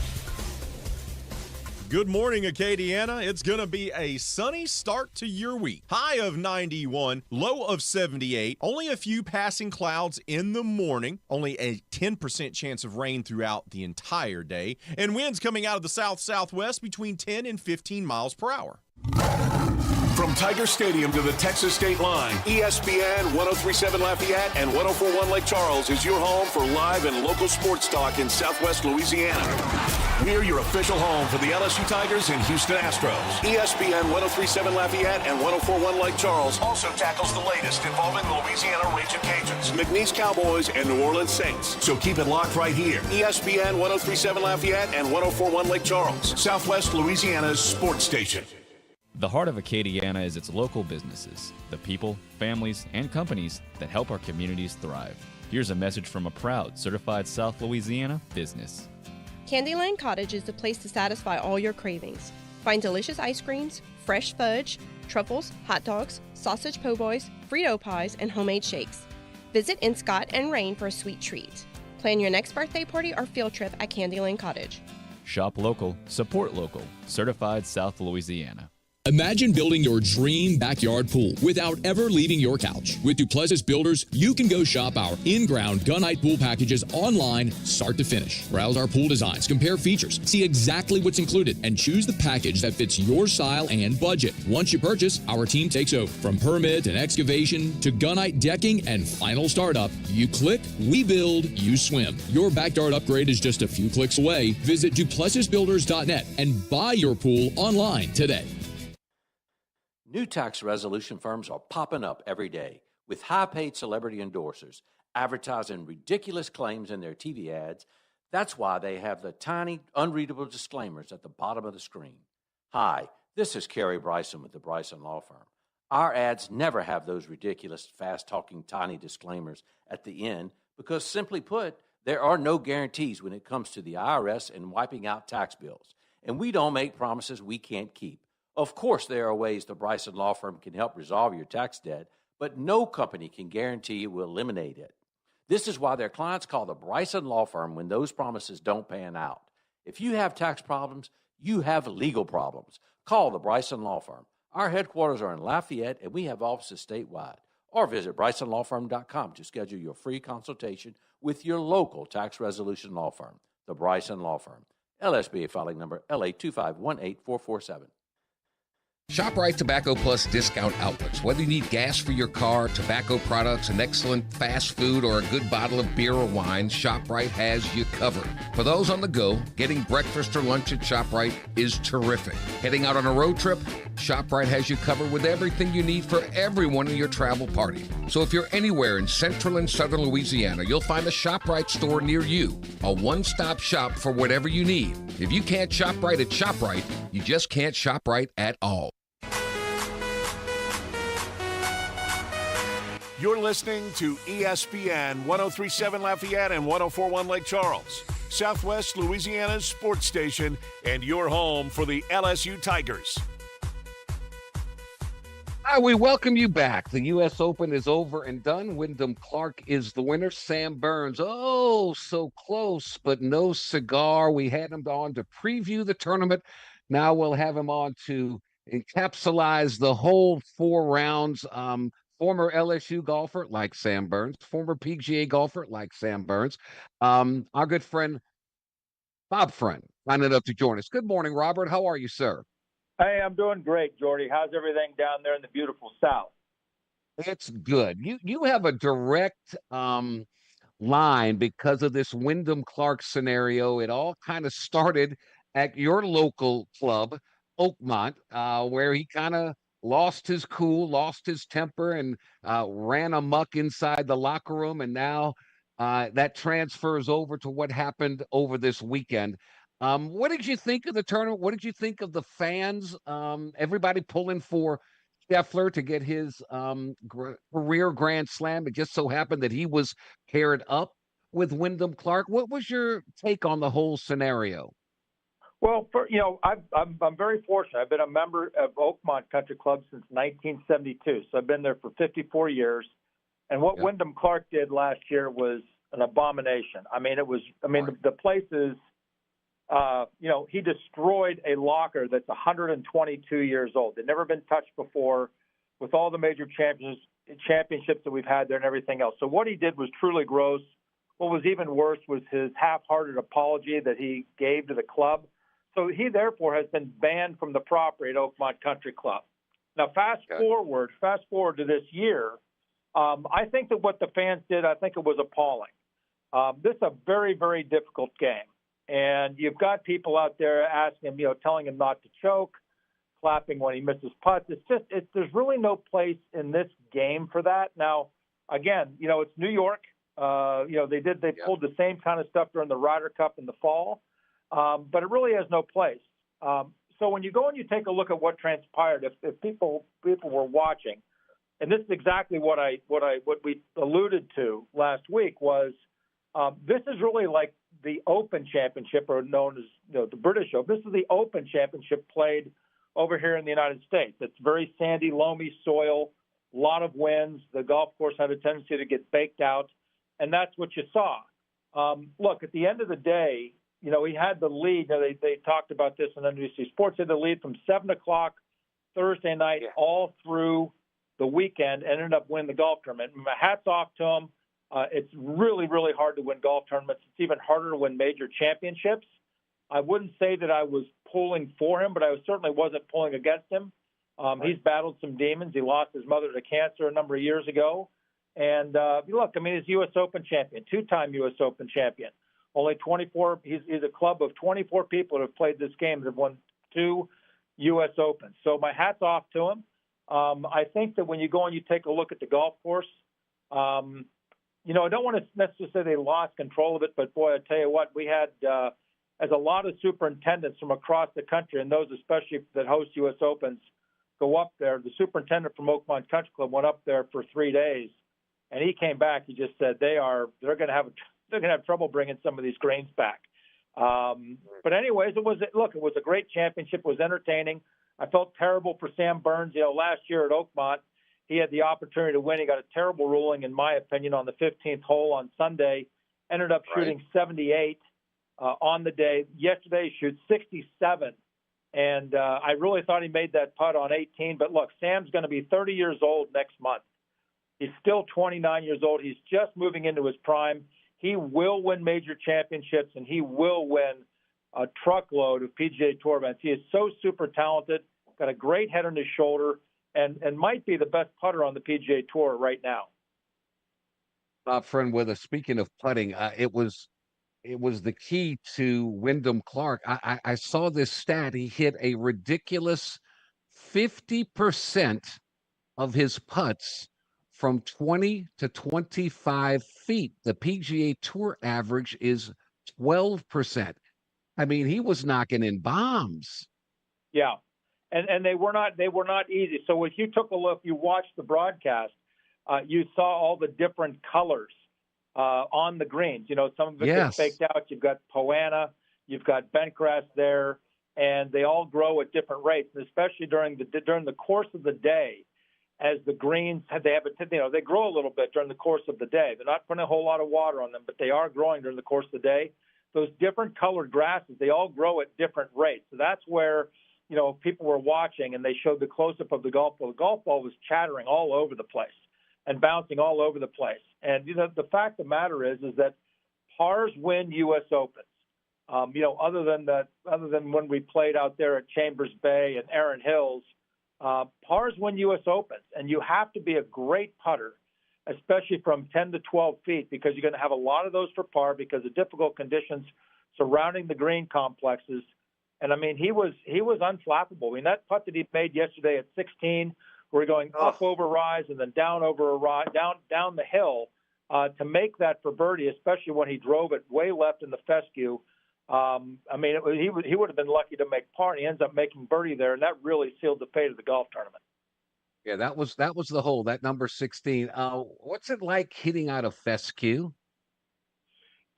Good morning, Acadiana. It's going to be a sunny start to your week. High of 91, low of 78. Only a few passing clouds in the morning. Only a 10% chance of rain throughout the entire day. And winds coming out of the south-southwest between 10 and 15 miles per hour. From Tiger Stadium to the Texas state line, ESPN 1037 Lafayette and 1041 Lake Charles is your home for live and local sports talk in Southwest Louisiana. We're your official home for the LSU Tigers and Houston Astros. ESPN 1037 Lafayette and 1041 Lake Charles also tackles the latest involving the Louisiana Raging Cajuns, McNeese Cowboys, and New Orleans Saints. So keep it locked right here. ESPN 1037 Lafayette and 1041 Lake Charles, Southwest Louisiana's sports station. The heart of Acadiana is its local businesses, the people, families, and companies that help our communities thrive. Here's a message from a proud certified South Louisiana business. Candyland Cottage is the place to satisfy all your cravings. Find delicious ice creams, fresh fudge, truffles, hot dogs, sausage po' boys, Frito pies, and homemade shakes. Visit in Scott and Rain for a sweet treat. Plan your next birthday party or field trip at Candyland Cottage. Shop local, support local. Certified South Louisiana. Imagine building your dream backyard pool without ever leaving your couch. With Duplessis Builders, you can go shop our in-ground gunite pool packages online, start to finish. Browse our pool designs, compare features, see exactly what's included, and choose the package that fits your style and budget. Once you purchase, our team takes over. From permit and excavation to gunite decking and final startup, you click, we build, you swim. Your backyard upgrade is just a few clicks away. Visit duplessisbuilders.net and buy your pool online today. New tax resolution firms are popping up every day with high-paid celebrity endorsers advertising ridiculous claims in their TV ads. That's why they have the tiny, unreadable disclaimers at the bottom of the screen. Hi, this is Kerry Bryson with the Bryson Law Firm. Our ads never have those ridiculous, fast-talking, tiny disclaimers at the end because, simply put, there are no guarantees when it comes to the IRS and wiping out tax bills. And we don't make promises we can't keep. Of course, there are ways the Bryson Law Firm can help resolve your tax debt, but no company can guarantee it will eliminate it. This is why their clients call the Bryson Law Firm when those promises don't pan out. If you have tax problems, you have legal problems. Call the Bryson Law Firm. Our headquarters are in Lafayette, and we have offices statewide. Or visit brysonlawfirm.com to schedule your free consultation with your local tax resolution law firm, the Bryson Law Firm. LSBA filing number LA2518447. ShopRite Tobacco Plus discount outlets. Whether you need gas for your car, tobacco products, an excellent fast food, or a good bottle of beer or wine, ShopRite has you covered. For those on the go, getting breakfast or lunch at ShopRite is terrific. Heading out on a road trip, ShopRite has you covered with everything you need for everyone in your travel party. So if you're anywhere in central and southern Louisiana, you'll find a ShopRite store near you. A one-stop shop for whatever you need. If you can't shop right at ShopRite, you just can't shop right at all. You're listening to ESPN 1037 Lafayette and 1041 Lake Charles, Southwest Louisiana's sports station, and your home for the LSU Tigers. Hi, we welcome you back. The U.S. Open is over and done. Wyndham Clark is the winner. Sam Burns, oh, so close, but no cigar. We had him on to preview the tournament. Now we'll have him on to encapsulize the whole 4 rounds. Former LSU golfer like Sam Burns, former PGA golfer like Sam Burns. Our good friend, Bob Friend, lining up to join us. Good morning, Robert. How are you, sir? Hey, I'm doing great, Jordy. How's everything down there in the beautiful South? It's good. You have a direct line because of this Wyndham Clark scenario. It all kind of started at your local club, Oakmont, where he kind of lost his cool, lost his temper, and ran amok inside the locker room. And now that transfers over to what happened over this weekend. What did you think of the tournament? What did you think of the fans? Everybody pulling for Scheffler to get his career Grand Slam. It just so happened that he was paired up with Wyndham Clark. What was your take on the whole scenario? Well, I'm very fortunate. I've been a member of Oakmont Country Club since 1972, so I've been there for 54 years. And what Wyndham Clark did last year was an abomination. I mean, the place is he destroyed a locker that's 122 years old. They'd never been touched before with all the major championships that we've had there and everything else. So what he did was truly gross. What was even worse was his half-hearted apology that he gave to the club. So he, therefore, has been banned from the property at Oakmont Country Club. Now, fast forward to this year, I think that what the fans did, I think it was appalling. This is a very, very difficult game. And you've got people out there asking him, telling him not to choke, clapping when he misses putts. There's really no place in this game for that. Now, again, it's New York. They pulled the same kind of stuff during the Ryder Cup in the fall, but it really has no place. So when you go and you take a look at what transpired, if people were watching, and this is exactly what we alluded to last week was this is really like the Open Championship, or known as the British Open. This is the Open Championship played over here in the United States. It's very sandy, loamy soil, a lot of winds. The golf course had a tendency to get baked out, and that's what you saw. Look, at the end of the day, he had the lead. They talked about this on NBC Sports. He had the lead from 7 o'clock Thursday night all through the weekend, and ended up winning the golf tournament. My hat's off to him. It's really, really hard to win golf tournaments. It's even harder to win major championships. I wouldn't say that I was pulling for him, but I certainly wasn't pulling against him. He's battled some demons. He lost his mother to cancer a number of years ago. And look, he's U.S. Open champion, two-time U.S. Open champion. Only 24. He's a club of 24 people that have played this game that have won 2 U.S. Opens. So my hat's off to him. I think that when you go and you take a look at the golf course, I don't want to necessarily say they lost control of it, but boy, I tell you what, we had as a lot of superintendents from across the country, and those especially that host U.S. Opens, go up there. The superintendent from Oakmont Country Club went up there for 3 days, and he came back. He just said they're going to have trouble bringing some of these greens back. But anyways, it was a great championship. It was entertaining. I felt terrible for Sam Burns. Last year at Oakmont, he had the opportunity to win. He got a terrible ruling, in my opinion, on the 15th hole on Sunday. Ended up shooting 78 on the day. Yesterday, he shoots 67. And I really thought he made that putt on 18. But look, Sam's going to be 30 years old next month. He's still 29 years old. He's just moving into his prime. He will win major championships, and he will win a truckload of PGA Tour events. He is so super talented, got a great head on his shoulder, and might be the best putter on the PGA Tour right now. Friend with us, speaking of putting, it was the key to Wyndham Clark. I saw this stat. He hit a ridiculous 50% of his putts from 20 to 25 feet. The PGA Tour average is 12%. He was knocking in bombs. Yeah. And they were not easy. So if you took a look, you watched the broadcast, you saw all the different colors on the greens. Some of it gets faked out. You've got Poana, you've got bentgrass there, and they all grow at different rates. And especially during the course of the day, as the greens they grow a little bit during the course of the day. They're not putting a whole lot of water on them, but they are growing during the course of the day. Those different colored grasses, they all grow at different rates. So that's where people were watching, and they showed the close-up of the golf ball. The golf ball was chattering all over the place and bouncing all over the place. And, the fact of the matter is that pars win U.S. Opens. Other than when we played out there at Chambers Bay and Erin Hills, pars win U.S. Opens. And you have to be a great putter, especially from 10 to 12 feet, because you're going to have a lot of those for par because of difficult conditions surrounding the green complexes. And he was unflappable. That putt that he made yesterday at 16, where we're going up over rise and then down over a rise, down the hill, to make that for birdie, especially when he drove it way left in the fescue. He would have been lucky to make par. And he ends up making birdie there, and that really sealed the fate of the golf tournament. Yeah, that was the hole, that number 16. What's it like hitting out of fescue?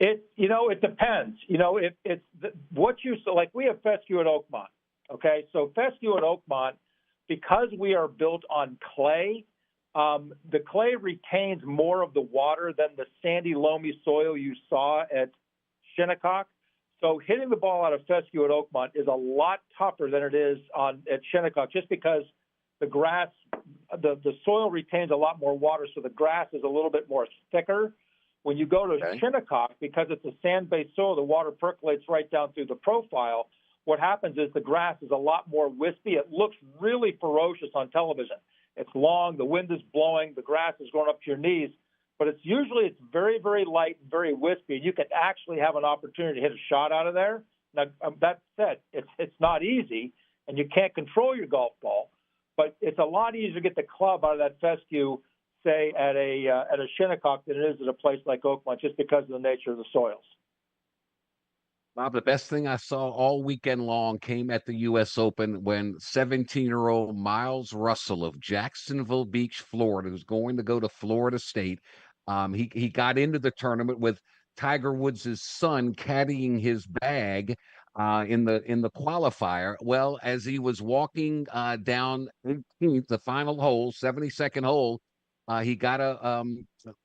It depends. It's what you like. We have fescue at Oakmont. Okay, so fescue at Oakmont, because we are built on clay, the clay retains more of the water than the sandy, loamy soil you saw at Shinnecock. So hitting the ball out of fescue at Oakmont is a lot tougher than it is at Shinnecock, just because the grass, the soil retains a lot more water, so the grass is a little bit more thicker. When you go to Shinnecock, because it's a sand-based soil, the water percolates right down through the profile. What happens is the grass is a lot more wispy. It looks really ferocious on television. It's long, the wind is blowing, the grass is going up to your knees, but it's very, very light and very wispy. You can actually have an opportunity to hit a shot out of there. Now, that said, it's not easy, and you can't control your golf ball, but it's a lot easier to get the club out of that fescue, say, at a Shinnecock than it is at a place like Oakmont, just because of the nature of the soils. Bob, the best thing I saw all weekend long came at the U.S. Open when 17-year-old Miles Russell of Jacksonville Beach, Florida, who's going to go to Florida State. He got into the tournament with Tiger Woods' son caddying his bag in the qualifier. Well, as he was walking down 18th, the final hole, 72nd hole, he got a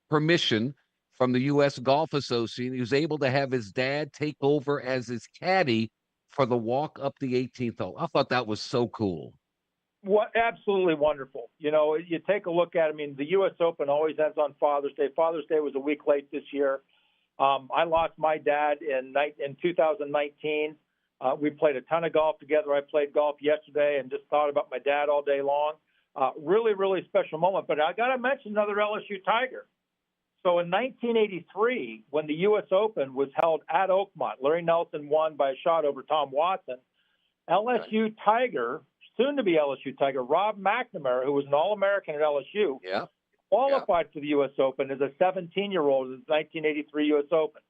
permission from the U.S. Golf Association. He was able to have his dad take over as his caddy for the walk up the 18th hole. I thought that was so cool. What absolutely wonderful. You know, you take a look at it. I mean, the U.S. Open always ends on Father's Day. Father's Day was a week late this year. I lost my dad in 2019. We played a ton of golf together. I played golf yesterday and just thought about my dad all day long. Really, really special moment. But I got to mention another LSU Tiger. So in 1983, when the U.S. Open was held at Oakmont, Larry Nelson won by a shot over Tom Watson. LSU Tiger, soon to be LSU Tiger, Rob McNamara, who was an All-American at LSU, qualified for the U.S. Open as a 17-year-old in the 1983 U.S. Open.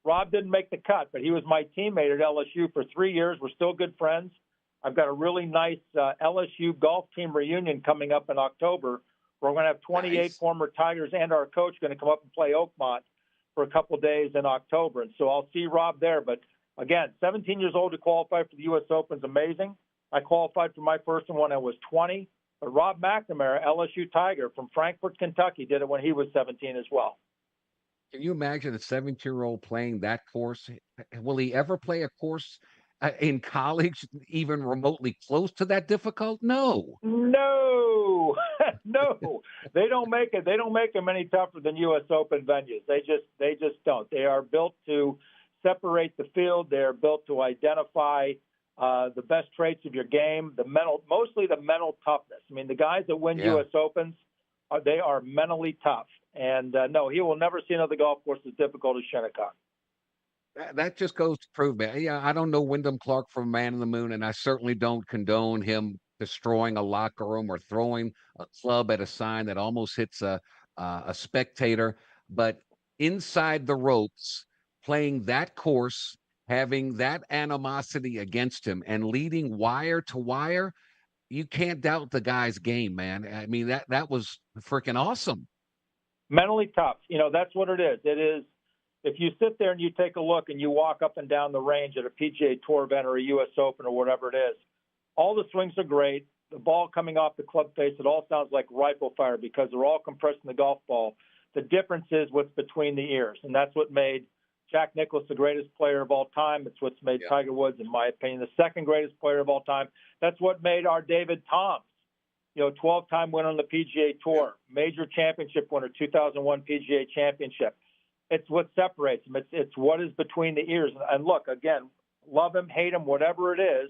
Rob didn't make the cut, but he was my teammate at LSU for 3 years. We're still good friends. I've got a really nice LSU golf team reunion coming up in October. We're going to have 28 former Tigers and our coach going to come up and play Oakmont for a couple of days in October. And so I'll see Rob there. But, again, 17 years old to qualify for the U.S. Open is amazing. I qualified for my first one when I was 20. But Rob McNamara, LSU Tiger from Frankfort, Kentucky, did it when he was 17 as well. Can you imagine a 17-year-old playing that course? Will he ever play a course in college even remotely close to that difficult? No. No. No. They don't make it. They don't make them any tougher than U.S. Open venues. They just don't. They are built to separate the field. They are built to identify the best traits of your game, mostly the mental toughness. I mean, the guys that win U.S. Opens, they are mentally tough. And no, he will never see another golf course as difficult as Shinnecock. That just goes to prove me. Yeah, I don't know Wyndham Clark from Man in the Moon, and I certainly don't condone him destroying a locker room or throwing a club at a sign that almost hits a spectator. But inside the ropes, playing that course, having that animosity against him, and leading wire to wire, you can't doubt the guy's game, man. I mean, that was freaking awesome. Mentally tough. You know, that's what it is. It is. If you sit there and you take a look and you walk up and down the range at a PGA Tour event or a U.S. Open or whatever it is, all the swings are great. The ball coming off the club face, it all sounds like rifle fire because they're all compressing the golf ball. The difference is what's between the ears, and that's what made Jack Nicklaus the greatest player of all time. It's what's made Tiger Woods, in my opinion, the second greatest player of all time. That's what made our David Toms, 12-time winner on the PGA Tour, major championship winner, 2001 PGA Championship. It's what separates them. It's what is between the ears. And look, again, love him, hate him, whatever it is,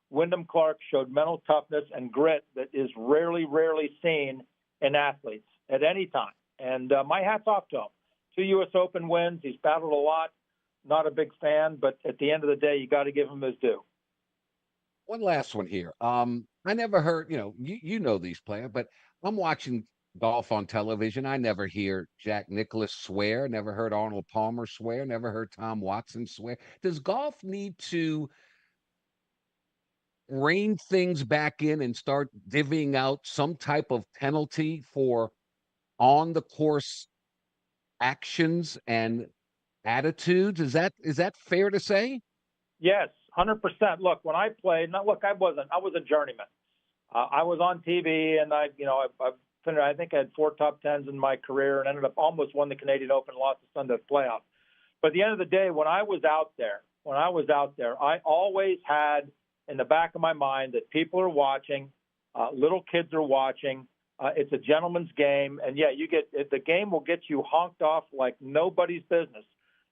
Wyndham Clark showed mental toughness and grit that is rarely seen in athletes at any time. And my hat's off to him. 2 U.S. Open wins. He's battled a lot. Not a big fan, but at the end of the day, you got to give him his due. One last one here. I never heard, you know these players, but I'm watching golf on television. I never hear Jack Nicklaus swear, never heard Arnold Palmer swear, never heard Tom Watson swear. Does golf need to rein things back in and start divvying out some type of penalty for on the course actions and attitudes? Is that fair to say? Yes, 100%. Look, when I played, I was a journeyman. I was on TV, and I think I had 4 top 10s in my career and ended up almost won the Canadian Open, lost the Sunday playoff. But at the end of the day, when I was out there, when I was out there, I always had in the back of my mind that people are watching, little kids are watching. It's a gentleman's game, and yeah, the game will get you honked off like nobody's business.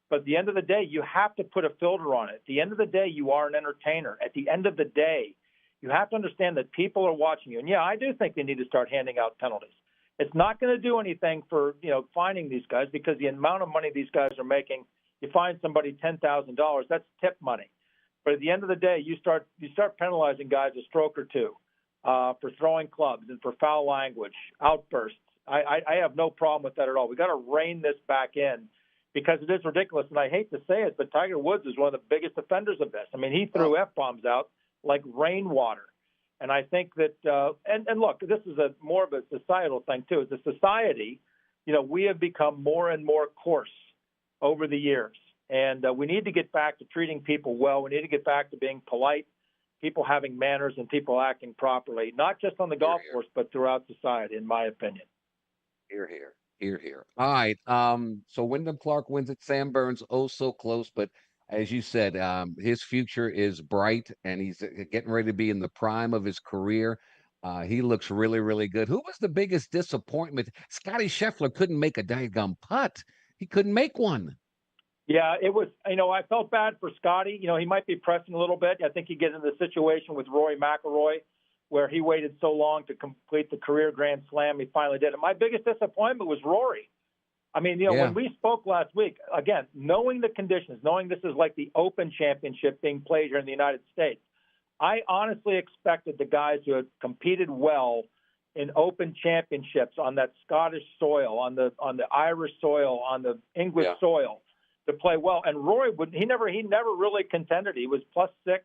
But at the end of the day, you have to put a filter on it. At the end of the day, you are an entertainer. At the end of the day, you have to understand that people are watching you. And yeah, I do think they need to start handing out penalties. It's not going to do anything for, finding these guys, because the amount of money these guys are making, you find somebody $10,000, that's tip money. But at the end of the day, you start penalizing guys a stroke or two for throwing clubs and for foul language, outbursts. I have no problem with that at all. We got to rein this back in, because it is ridiculous. And I hate to say it, but Tiger Woods is one of the biggest offenders of this. I mean, he threw F-bombs out like rainwater. And I think that, and look, this is more of a societal thing too. As a society, we have become more and more coarse over the years. And we need to get back to treating people well. We need to get back to being polite, people having manners, and people acting properly, not just on the golf course, but throughout society, in my opinion. Hear, hear. Hear, hear. All right. So Wyndham Clark wins it. Sam Burns, oh so close, but as you said, his future is bright, and he's getting ready to be in the prime of his career. He looks really, really good. Who was the biggest disappointment? Scotty Scheffler couldn't make a daggum putt. He couldn't make one. Yeah, it was, I felt bad for Scotty. He might be pressing a little bit. I think he gets into the situation with Rory McIlroy, where he waited so long to complete the career Grand Slam. He finally did it. My biggest disappointment was Rory. I mean, when we spoke last week, again, knowing the conditions, knowing this is like the Open Championship being played here in the United States, I honestly expected the guys who had competed well in Open Championships on that Scottish soil, on the Irish soil, on the English soil, to play well. And Rory he never really contended. He was +6.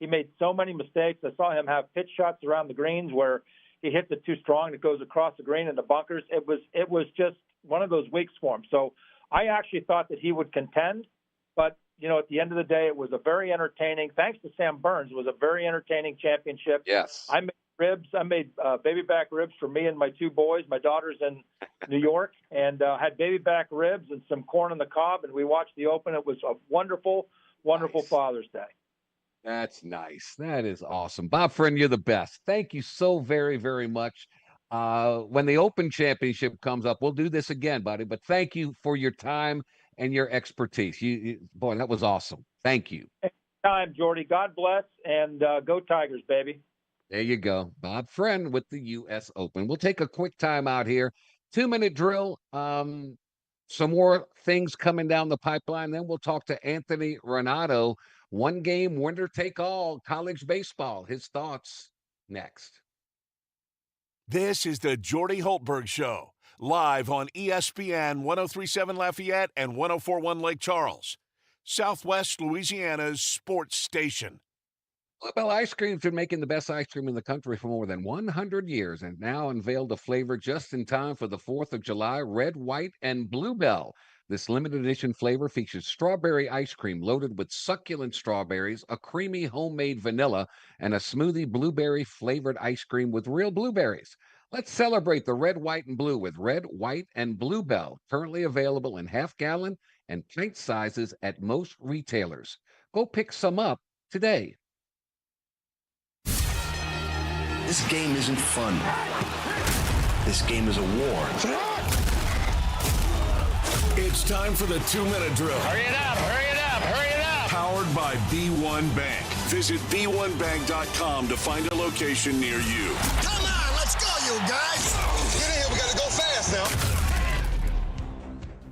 He made so many mistakes. I saw him have pitch shots around the greens where he hits it too strong and it goes across the green in the bunkers. It was just one of those weeks for him. So I actually thought that he would contend, but at the end of the day, it was a very entertaining, thanks to Sam Burns, it was a very entertaining championship. Yes. I made ribs. I made baby back ribs for me and my two boys. My daughter's in New York, and had baby back ribs and some corn on the cob, and we watched the Open. It was a wonderful, wonderful Father's Day. That's nice. That is awesome. Bob Friend, you're the best. Thank you so very, very much. When the Open Championship comes up, we'll do this again, buddy. But thank you for your time and your expertise. Boy, that was awesome. Thank you. Time, Jordy. God bless, and go Tigers, baby. There you go. Bob Friend with the U.S. Open. We'll take a quick time out here. 2-minute drill. Some more things coming down the pipeline. Then we'll talk to Anthony Renato. One game, winner take all, college baseball. His thoughts next. This is the Jordy Hultberg Show, live on ESPN 1037 Lafayette and 1041 Lake Charles, Southwest Louisiana's sports station. Bluebell Ice Cream's been making the best ice cream in the country for more than 100 years and now unveiled a flavor just in time for the 4th of July, red, white, and bluebell. This limited edition flavor features strawberry ice cream loaded with succulent strawberries, a creamy homemade vanilla, and a smoothie blueberry flavored ice cream with real blueberries. Let's celebrate the red, white, and blue with red, white, and bluebell, currently available in half-gallon and pint sizes at most retailers. Go pick some up today. This game isn't fun. This game is a war. It's time for the 2-minute drill. Hurry it up, hurry it up, hurry it up. Powered by B1 Bank. Visit b1bank.com to find a location near you. Come on, let's go, you guys. Get in here, we gotta go fast now.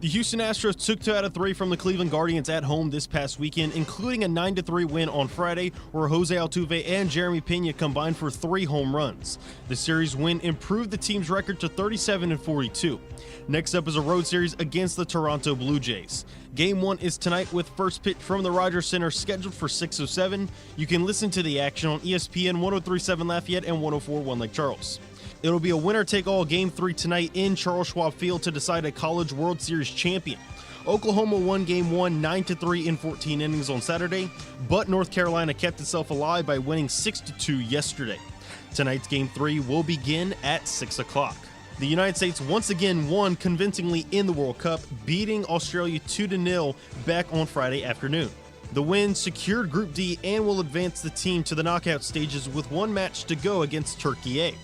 The Houston Astros took 2 out of 3 from the Cleveland Guardians at home this past weekend, including a 9-3 win on Friday, where Jose Altuve and Jeremy Pena combined for 3 home runs. The series win improved the team's record to 37-42. Next up is a road series against the Toronto Blue Jays. Game 1 is tonight with first pitch from the Rogers Center scheduled for 6:07. You can listen to the action on ESPN 1037 Lafayette and 1041 Lake Charles. It'll be a winner-take-all Game 3 tonight in Charles Schwab Field to decide a College World Series champion. Oklahoma won Game 1 9-3 in 14 innings on Saturday, but North Carolina kept itself alive by winning 6-2 yesterday. Tonight's Game 3 will begin at 6 o'clock. The United States once again won convincingly in the World Cup, beating Australia 2-0 back on Friday afternoon. The win secured Group D and will advance the team to the knockout stages with one match to go against Turkey A.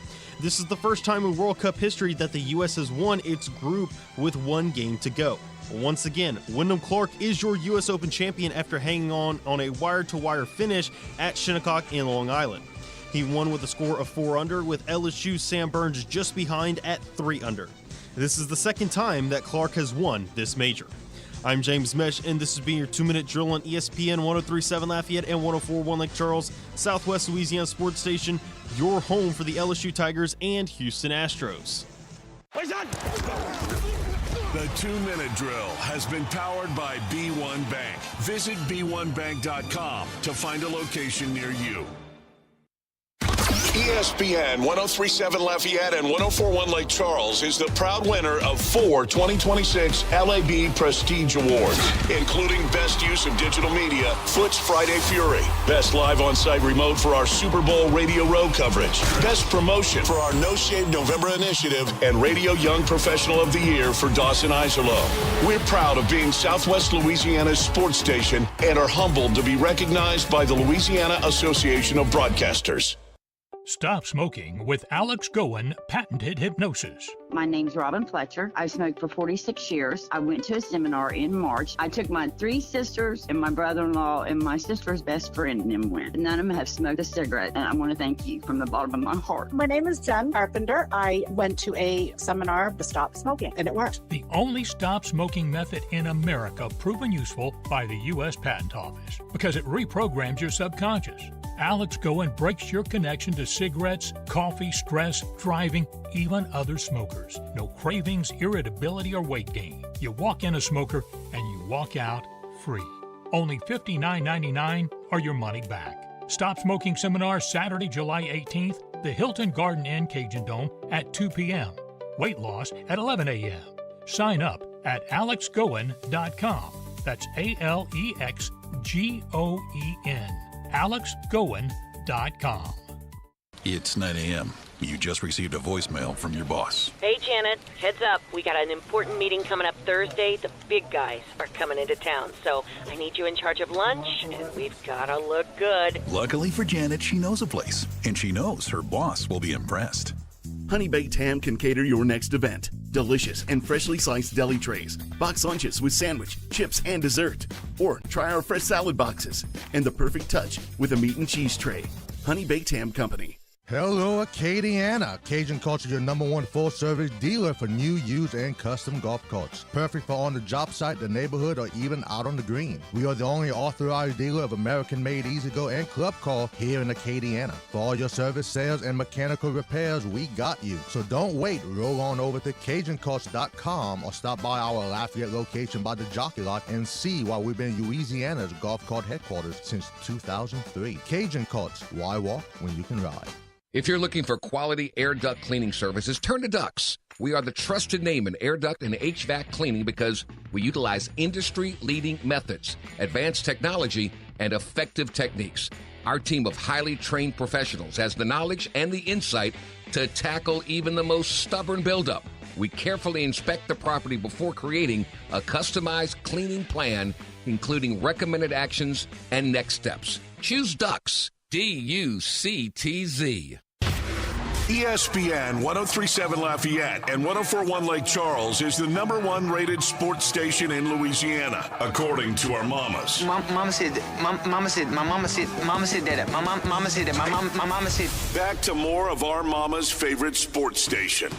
This is the first time in World Cup history that the U.S. has won its group with one game to go. Once again, Wyndham Clark is your U.S. Open champion after hanging on a wire-to-wire finish at Shinnecock in Long Island. He won with a score of 4 under, with LSU's Sam Burns just behind at 3 under. This is the second time that Clark has won this major. I'm James Mesh, and this has been your 2-minute drill on ESPN 103.7 Lafayette and 104.1 Lake Charles, Southwest Louisiana Sports Station, your home for the LSU Tigers and Houston Astros. The 2-minute drill has been powered by B1 Bank. Visit b1bank.com to find a location near you. ESPN 103.7 Lafayette and 104.1 Lake Charles is the proud winner of 4 2026 LAB Prestige Awards, including Best Use of Digital Media, Foot's Friday Fury, Best Live On-Site Remote for our Super Bowl Radio Row coverage, Best Promotion for our No Shave November initiative, and Radio Young Professional of the Year for Dawson Iserloh. We're proud of being Southwest Louisiana's sports station and are humbled to be recognized by the Louisiana Association of Broadcasters. Stop smoking with Alex Goen patented hypnosis. My name's Robin Fletcher. I've smoked for 46 years. I went to a seminar in March. I took my 3 sisters and my brother-in-law and my sister's best friend and them went. None of them have smoked a cigarette, and I want to thank you from the bottom of my heart. My name is Jen Carpenter. I went to a seminar to stop smoking, and it worked. The only stop smoking method in America proven useful by the U.S. Patent Office because it reprograms your subconscious. Alex Goen breaks your connection to cigarettes, coffee, stress, driving, even other smokers. No cravings, irritability, or weight gain. You walk in a smoker and you walk out free. Only $59.99 or your money back. Stop Smoking Seminar Saturday, July 18th, the Hilton Garden Inn Cajun Dome at 2 p.m. Weight loss at 11 a.m. Sign up at alexgoen.com. That's ALEXGOEN. alexgoen.com. It's 9 a.m. You just received a voicemail from your boss. Hey, Janet. Heads up. We got an important meeting coming up Thursday. The big guys are coming into town, so I need you in charge of lunch, and we've got to look good. Luckily for Janet, she knows a place, and she knows her boss will be impressed. Honey Baked Ham can cater your next event. Delicious and freshly sliced deli trays, box lunches with sandwich, chips, and dessert. Or try our fresh salad boxes and the perfect touch with a meat and cheese tray. Honey Baked Ham Company. Hello, Acadiana. Cajun Carts is your #1 full-service dealer for new, used, and custom golf carts. Perfect for on the job site, the neighborhood, or even out on the green. We are the only authorized dealer of American-made E-Z-GO and Club Car here in Acadiana. For all your service, sales, and mechanical repairs, we got you. So don't wait. Roll on over to CajunCarts.com or stop by our Lafayette location by the Jockey Lot and see why we've been Louisiana's golf cart headquarters since 2003. Cajun Carts. Why walk when you can ride? If you're looking for quality air duct cleaning services, turn to Ducks. We are the trusted name in air duct and HVAC cleaning because we utilize industry-leading methods, advanced technology, and effective techniques. Our team of highly trained professionals has the knowledge and the insight to tackle even the most stubborn buildup. We carefully inspect the property before creating a customized cleaning plan, including recommended actions and next steps. Choose Ducks. DUCTZ. ESPN 103.7 Lafayette and 104.1 Lake Charles is the #1 rated sports station in Louisiana, according to our mamas. Mama said that. Mama said that. My mama said that. My mama said. Back to more of our mama's favorite sports station.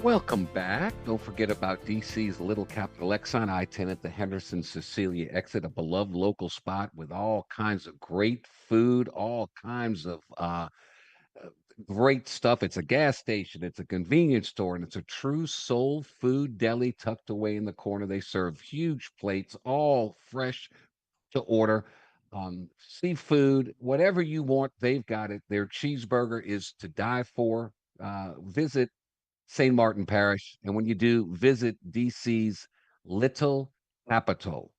Welcome back. Don't forget about DC's Little Capital X on I-10 at the Henderson-Cecilia exit, a beloved local spot with all kinds of great food, all kinds of great stuff. It's a gas station, it's a convenience store, and it's a true soul food deli tucked away in the corner. They serve huge plates, all fresh to order. Seafood, whatever you want, they've got it. Their cheeseburger is to die for. Visit St. Martin Parish, and when you do, visit DC's Little Capital,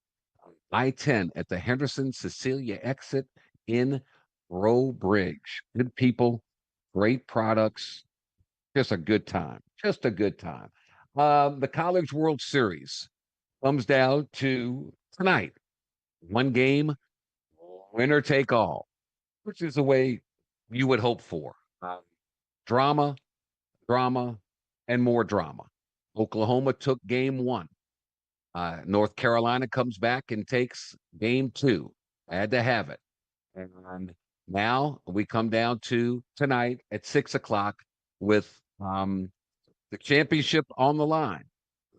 I-10 at the Henderson-Cecilia exit in Rowbridge. Good people, great products, just a good time. The College World Series comes down to tonight. One game, winner take all, which is the way you would hope for. Drama, drama, and more drama. Oklahoma took game one. North Carolina comes back and takes game two. Had to have it. And now we come down to tonight at 6 o'clock with the championship on the line.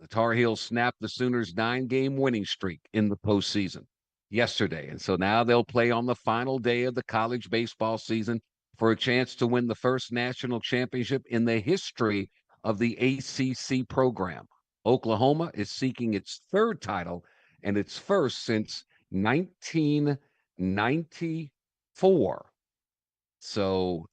The Tar Heels snapped the Sooners' 9-game winning streak in the postseason yesterday. And so now they'll play on the final day of the college baseball season for a chance to win the first national championship in the history of the ACC program. Oklahoma is seeking its third title and its first since 1994. So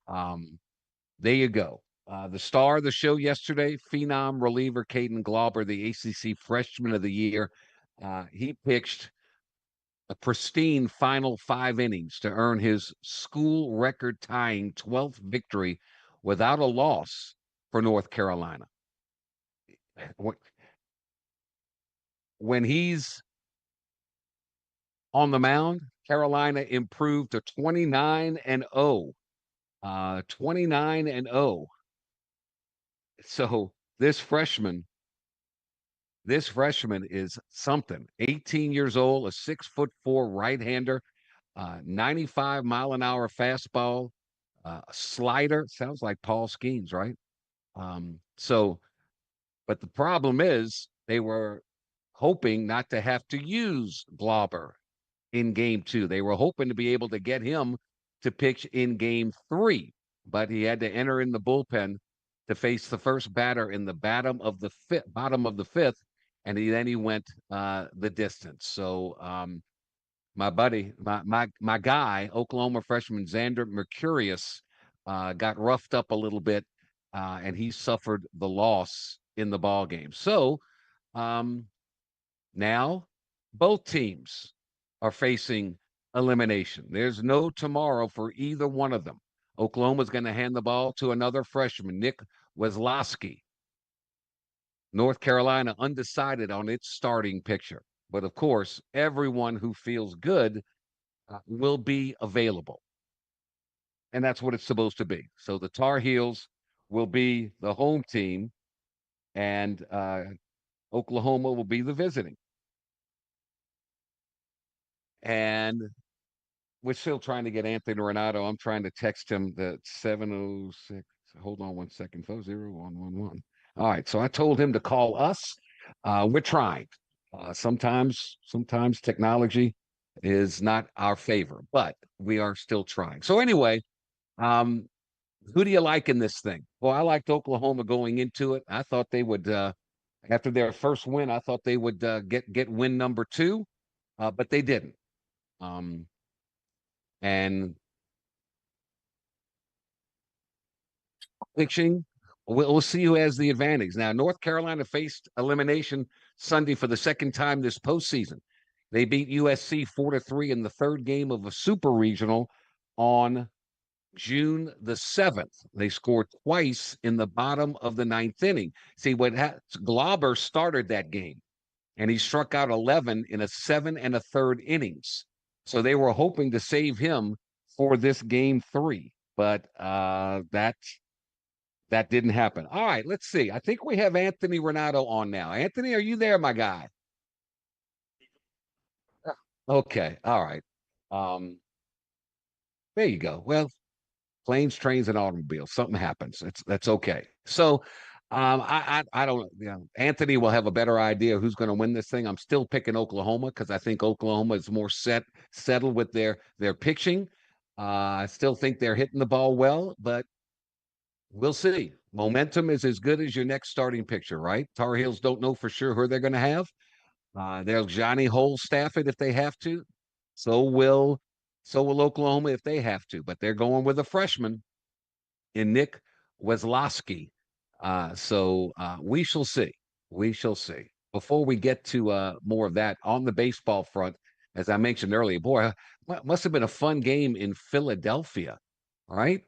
there you go. The star of the show yesterday, phenom reliever Caden Glauber, the ACC Freshman of the Year. He pitched a pristine final 5 innings to earn his school record tying 12th victory without a loss for North Carolina. When he's on the mound, Carolina improved to 29-0. 29-0. So this freshman is something. 18 years old, a 6'4" right-hander, 95-mile-an-hour fastball, a slider. Sounds like Paul Skeens, right? But the problem is they were hoping not to have to use Glauber in game 2. They were hoping to be able to get him to pitch in game 3, but he had to enter in the bullpen to face the first batter in the bottom of the fifth, and he went the distance. So my buddy, my guy, Oklahoma freshman Xander Mercurius, got roughed up a little bit, and he suffered the loss in the ball game. So now both teams are facing elimination. There's no tomorrow for either one of them. Oklahoma's going to hand the ball to another freshman, Nick Weslowski. North Carolina undecided on its starting pitcher. But of course, everyone who feels good will be available. And that's what it's supposed to be. So the Tar Heels will be the home team, and Oklahoma will be the visiting. And we're still trying to get Anthony Renato. I'm trying to text him the 706. Hold on one second, folks. 0111. All right. So I told him to call us. We're trying. Sometimes technology is not our favor, but we are still trying. So anyway, who do you like in this thing? Well, I liked Oklahoma going into it. I thought they would, after their first win, I thought they would get win number 2, but they didn't. And pitching, we'll see who has the advantage. Now, North Carolina faced elimination Sunday for the second time this postseason. They beat USC 4-3 in the third game of a super regional on June the 7th. They scored twice in the bottom of the 9th inning. See, Glauber started that game, and he struck out 11 in a 7 1/3 innings. So they were hoping to save him for this game 3, but that didn't happen. All right, let's see. I think we have Anthony Renato on now. Anthony, are you there, my guy? Okay, all right. There you go. Well, planes, trains, and automobiles. Something happens. That's okay. So I don't, Anthony will have a better idea who's going to win this thing. I'm still picking Oklahoma because I think Oklahoma is more settled with their pitching. I still think they're hitting the ball well, but we'll see. Momentum is as good as your next starting pitcher, right? Tar Heels don't know for sure who they're going to have. They'll Johnny Holstaff it if they have to. So will Oklahoma if they have to. But they're going with a freshman in Nick Weslowski. So we shall see. We shall see. Before we get to more of that on the baseball front, as I mentioned earlier, boy, must have been a fun game in Philadelphia. All right.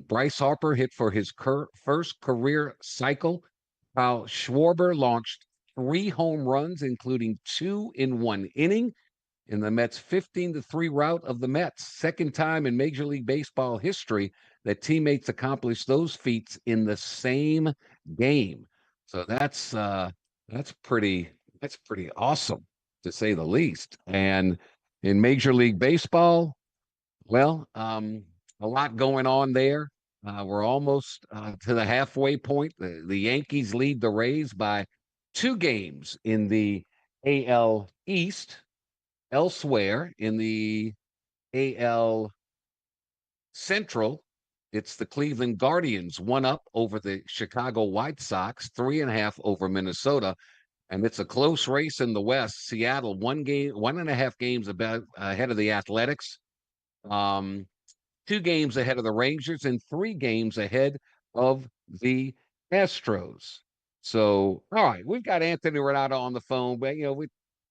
Bryce Harper hit for his first career cycle, while Schwarber launched 3 home runs, including 2 in 1 inning in the Mets' 15-3 rout of the Mets. Second time in Major League Baseball history that teammates accomplished those feats in the same game. So that's pretty awesome, to say the least. And in Major League Baseball, well, a lot going on there. We're almost to the halfway point. The Yankees lead the Rays by 2 games in the AL East. Elsewhere in the AL Central, it's the Cleveland Guardians, 1 up over the Chicago White Sox, 3.5 over Minnesota. And it's a close race in the West. Seattle, 1.5 games ahead of the Athletics, 2 games ahead of the Rangers, and 3 games ahead of the Astros. So, all right, we've got Anthony Renato on the phone, but we're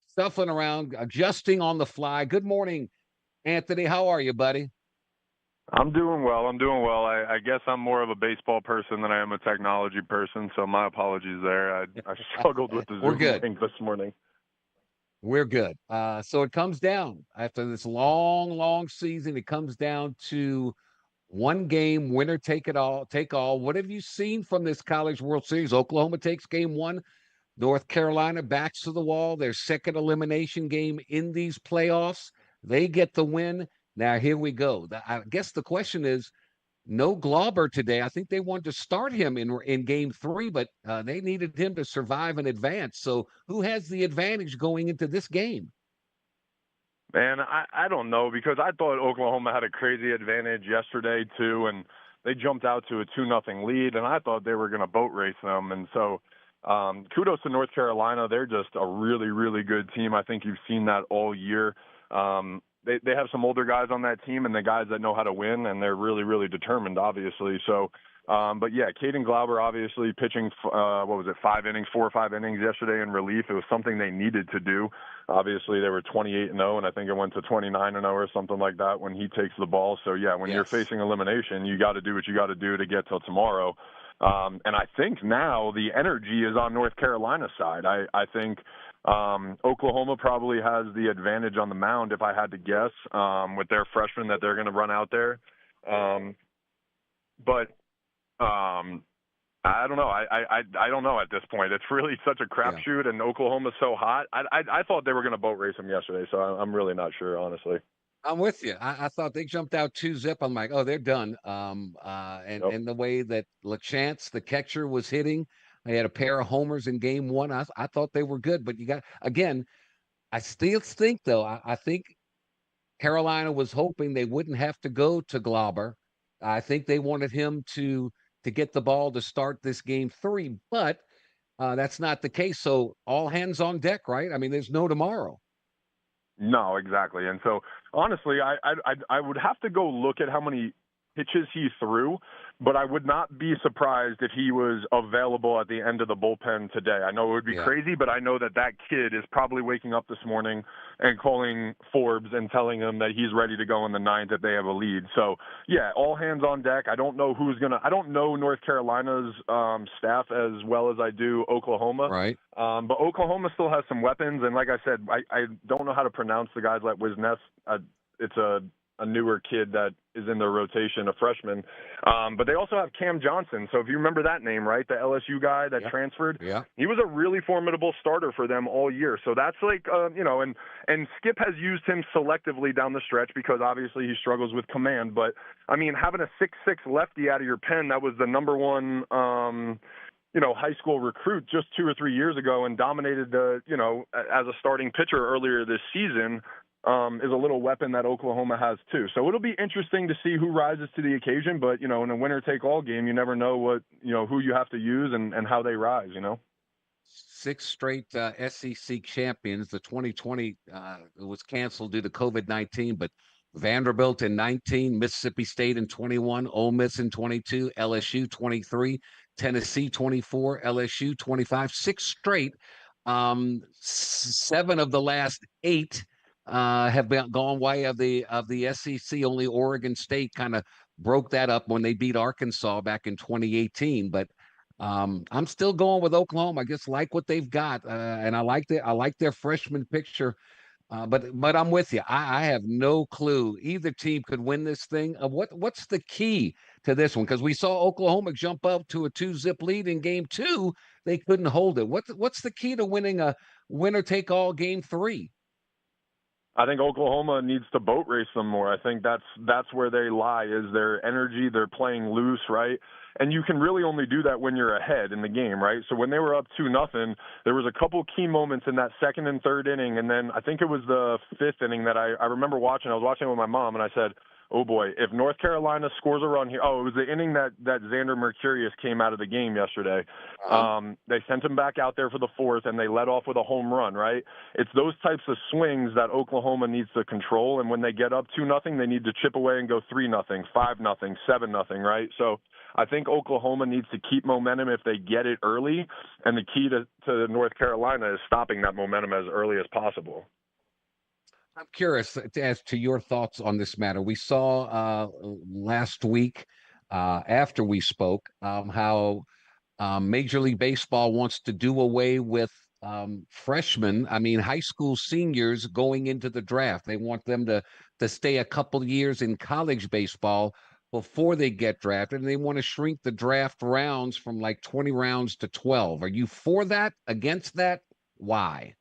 stuffing around, adjusting on the fly. Good morning, Anthony. How are you, buddy? I'm doing well. I guess I'm more of a baseball person than I am a technology person, so my apologies there. I struggled with the Zoom thing this morning. We're good. So it comes down, after this long season, it comes down to 1 game, winner take all. What have you seen from this College World Series? Oklahoma takes game 1. North Carolina backs to the wall. Their second elimination game in these playoffs. They get the win. Now, here we go. I guess the question is, no Glauber today. I think they wanted to start him in game 3, but they needed him to survive and advance. So who has the advantage going into this game? Man, I don't know, because I thought Oklahoma had a crazy advantage yesterday too, and they jumped out to a 2-0 lead, and I thought they were going to boat race them. And so kudos to North Carolina. They're just a really, really good team. I think you've seen that all year. They have some older guys on that team and the guys that know how to win, and they're really, really determined, obviously. So, but yeah, Caden Glauber obviously pitching, 4 or 5 innings yesterday in relief. It was something they needed to do. Obviously, they were 28-0, and I think it went to 29-0 or something like that when he takes the ball. So, yeah, when you're facing elimination, you got to do what you got to do to get till tomorrow. And I think now the energy is on North Carolina's side. I think Oklahoma probably has the advantage on the mound, if I had to guess, with their freshmen that they're going to run out there. But I don't know. I don't know at this point. It's really such a crapshoot, and Oklahoma's so hot. I thought they were going to boat race them yesterday, so I'm really not sure, honestly. I'm with you. I thought they jumped out 2-0. I'm like, oh, they're done. And the way that LaChance, the catcher, was hitting, they had a pair of homers in game 1. I thought they were good, but I still think, though, I think Carolina was hoping they wouldn't have to go to Glauber. I think they wanted him to get the ball to start this game 3, but that's not the case. So all hands on deck, right? I mean, there's no tomorrow. No, exactly. And so, honestly, I would have to go look at how many pitches he threw, but I would not be surprised if he was available at the end of the bullpen today. I know it would be crazy, but I know that kid is probably waking up this morning and calling Forbes and telling him that he's ready to go in the 9th if they have a lead. So, yeah, all hands on deck. I don't know I don't know North Carolina's staff as well as I do Oklahoma. Right. But Oklahoma still has some weapons, and like I said, I don't know how to pronounce the guys like Wisnes. It's a newer kid that is in their rotation, a freshman. But they also have Cam Johnson. So if you remember that name, right, the LSU guy that transferred, he was a really formidable starter for them all year. So that's like, and Skip has used him selectively down the stretch because obviously he struggles with command. But, I mean, having a 6'6" lefty out of your pen, that was the number one high school recruit just 2 or 3 years ago and dominated as a starting pitcher earlier this season, is a little weapon that Oklahoma has too. So it'll be interesting to see who rises to the occasion, but, in a winner-take-all game, you never know who you have to use and how they rise, 6 straight SEC champions. The 2020 was canceled due to COVID-19, but Vanderbilt in 19, Mississippi State in 21, Ole Miss in 22, LSU 23, Tennessee 24, LSU 25, 6 straight. 7 of the last 8 have gone way of the SEC. Only Oregon State kind of broke that up when they beat Arkansas back in 2018. But I'm still going with Oklahoma. I just like what they've got, and I like their freshman picture. But I'm with you. I have no clue. Either team could win this thing. What's the key to this one? Because we saw Oklahoma jump up to a 2-zip lead in game 2. They couldn't hold it. What's the key to winning a winner take all game 3? I think Oklahoma needs to boat race them more. I think that's where they lie, is their energy. They're playing loose, right? And you can really only do that when you're ahead in the game, right? So when they were up 2-0, there was a couple key moments in that second and third inning, and then I think it was the fifth inning that I remember watching. I was watching it with my mom, and I said, oh boy, if North Carolina scores a run here. Oh, it was the inning that Xander Mercurius came out of the game yesterday. They sent him back out there for the fourth, and they led off with a home run, right? It's those types of swings that Oklahoma needs to control, and when they get up 2-0, they need to chip away and go 3-0, 5-0, 7-0, right? So I think Oklahoma needs to keep momentum if they get it early, and the key to North Carolina is stopping that momentum as early as possible. I'm curious as to your thoughts on this matter. We saw last week after we spoke how Major League Baseball wants to do away with freshmen, high school seniors going into the draft. They want them to stay a couple years in college baseball before they get drafted, and they want to shrink the draft rounds from like 20 rounds to 12. Are you for that, against that? Why?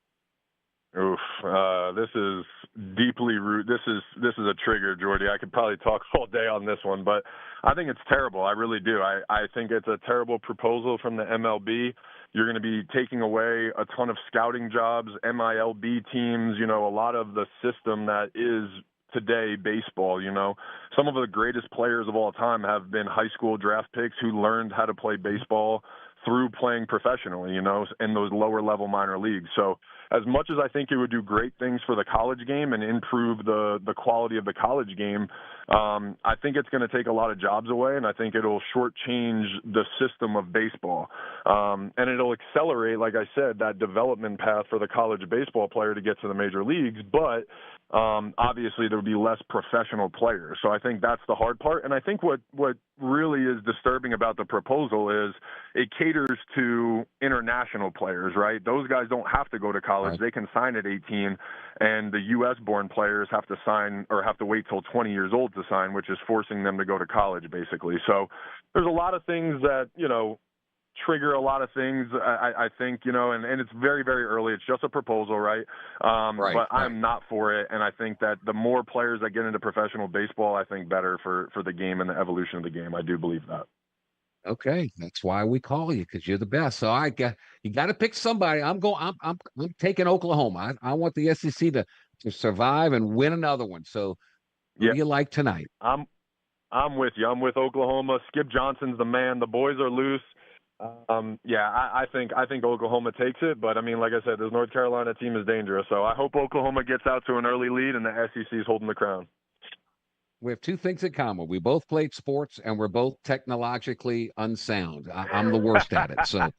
Oof, this is deeply root. This is a trigger, Jordy. I could probably talk all day on this one, but I think it's terrible. I really do. I think it's a terrible proposal from the MLB. You're going to be taking away a ton of scouting jobs, MILB teams, a lot of the system that is today baseball. Some of the greatest players of all time have been high school draft picks who learned how to play baseball through playing professionally, in those lower level minor leagues. So as much as I think it would do great things for the college game and improve the quality of the college game, I think it's going to take a lot of jobs away, and I think it'll shortchange the system of baseball. And it'll accelerate, like I said, that development path for the college baseball player to get to the major leagues, but obviously there would be less professional players. So I think that's the hard part. And I think what really is disturbing about the proposal is it caters to international players, right? Those guys don't have to go to college. Right. They can sign at 18, and the U.S.-born players have to sign or have to wait till 20 years old to sign, which is forcing them to go to college, basically. So there's a lot of things that, trigger a lot of things, I think, and it's very, very early. It's just a proposal, right? But I'm not for it, and I think that the more players that get into professional baseball, I think better for the game and the evolution of the game. I do believe that. Okay, that's why we call you, because you're the best. So you got to pick somebody. I'm taking Oklahoma. I want the SEC to survive and win another one. So who do you like tonight? I'm with you. I'm with Oklahoma. Skip Johnson's the man. The boys are loose. I think Oklahoma takes it, but like I said, this North Carolina team is dangerous. So I hope Oklahoma gets out to an early lead and the SEC is holding the crown. We have two things in common. We both played sports, and we're both technologically unsound. I'm the worst at it. So,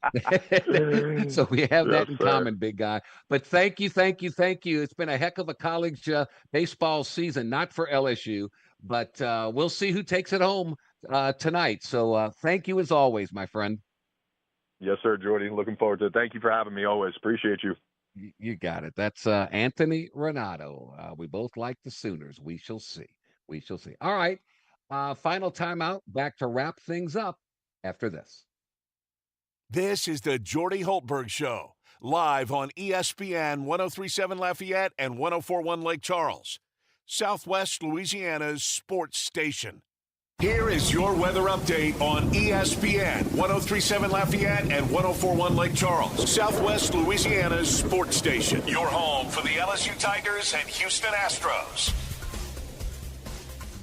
so we have that in common, big guy. But thank you. It's been a heck of a college baseball season, not for LSU, but we'll see who takes it home tonight. So thank you as always, my friend. Yes, sir, Jordy. Looking forward to it. Thank you for having me always. Appreciate you. You got it. That's Anthony Renato. We both like the Sooners. We shall see. All right. Final timeout. Back to wrap things up after this. This is the Jordy Hultberg Show, live on ESPN 103.7 Lafayette and 104.1 Lake Charles, Southwest Louisiana's sports station. Here is your weather update on ESPN 103.7 Lafayette and 104.1 Lake Charles, Southwest Louisiana's sports station. Your home for the LSU Tigers and Houston Astros.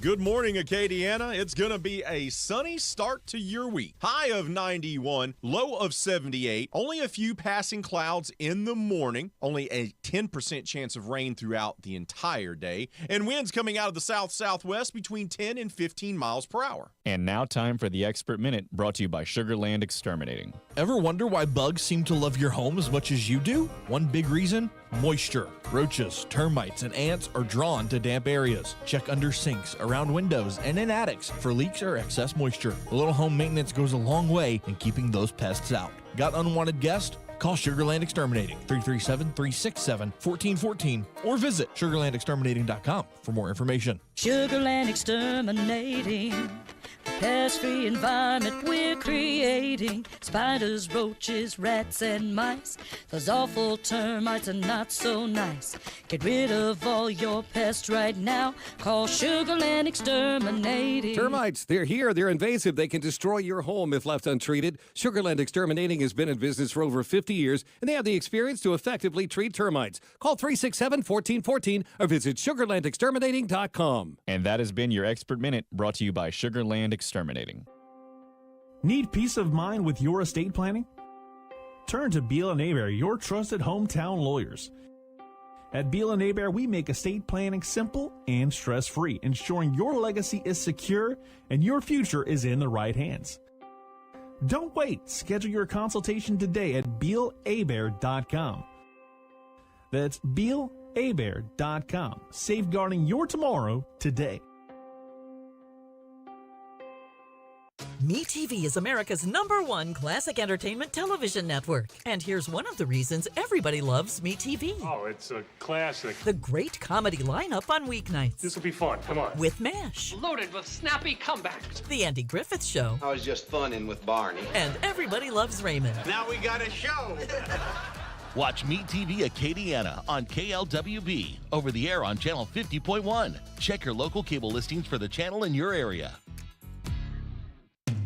Good morning, Acadiana. It's going to be a sunny start to your week. High of 91, low of 78. Only a few passing clouds in the morning. Only a 10% chance of rain throughout the entire day. And winds coming out of the south-southwest between 10 and 15 miles per hour. And now time for the Expert Minute, brought to you by Sugarland Exterminating. Ever wonder why bugs seem to love your home as much as you do? One big reason? Moisture, roaches, termites, and ants are drawn to damp areas. Check under sinks, around windows, and in attics for leaks or excess moisture. A little home maintenance goes a long way in keeping those pests out. Got unwanted guests? Call Sugarland Exterminating, 337-367-1414, or visit sugarlandexterminating.com for more information. Sugarland Exterminating, the pest-free environment we're creating. Spiders, roaches, rats, and mice, those awful termites are not so nice. Get rid of all your pests right now. Call Sugarland Exterminating. Termites, they're here. They're invasive. They can destroy your home if left untreated. Sugarland Exterminating has been in business for over 50 years, and they have the experience to effectively treat termites. Call 367-1414 or visit sugarlandexterminating.com. And that has been your Expert Minute, brought to you by Sugarland Exterminating. Need peace of mind with your estate planning? Turn to Beal & Aber, your trusted hometown lawyers. At Beal & Aber, we make estate planning simple and stress-free, ensuring your legacy is secure and your future is in the right hands. Don't wait. Schedule your consultation today at BealAbear.com. That's BealAbear.com. Safeguarding your tomorrow today. MeTV is America's #1 classic entertainment television network. And here's one of the reasons everybody loves MeTV. Oh, it's a classic. The great comedy lineup on weeknights. This will be fun. Come on. With MASH. Loaded with snappy comebacks. The Andy Griffith Show. I was just funning with Barney. And Everybody Loves Raymond. Now we got a show. Watch MeTV Acadiana on KLWB, over the air on channel 50.1. Check your local cable listings for the channel in your area.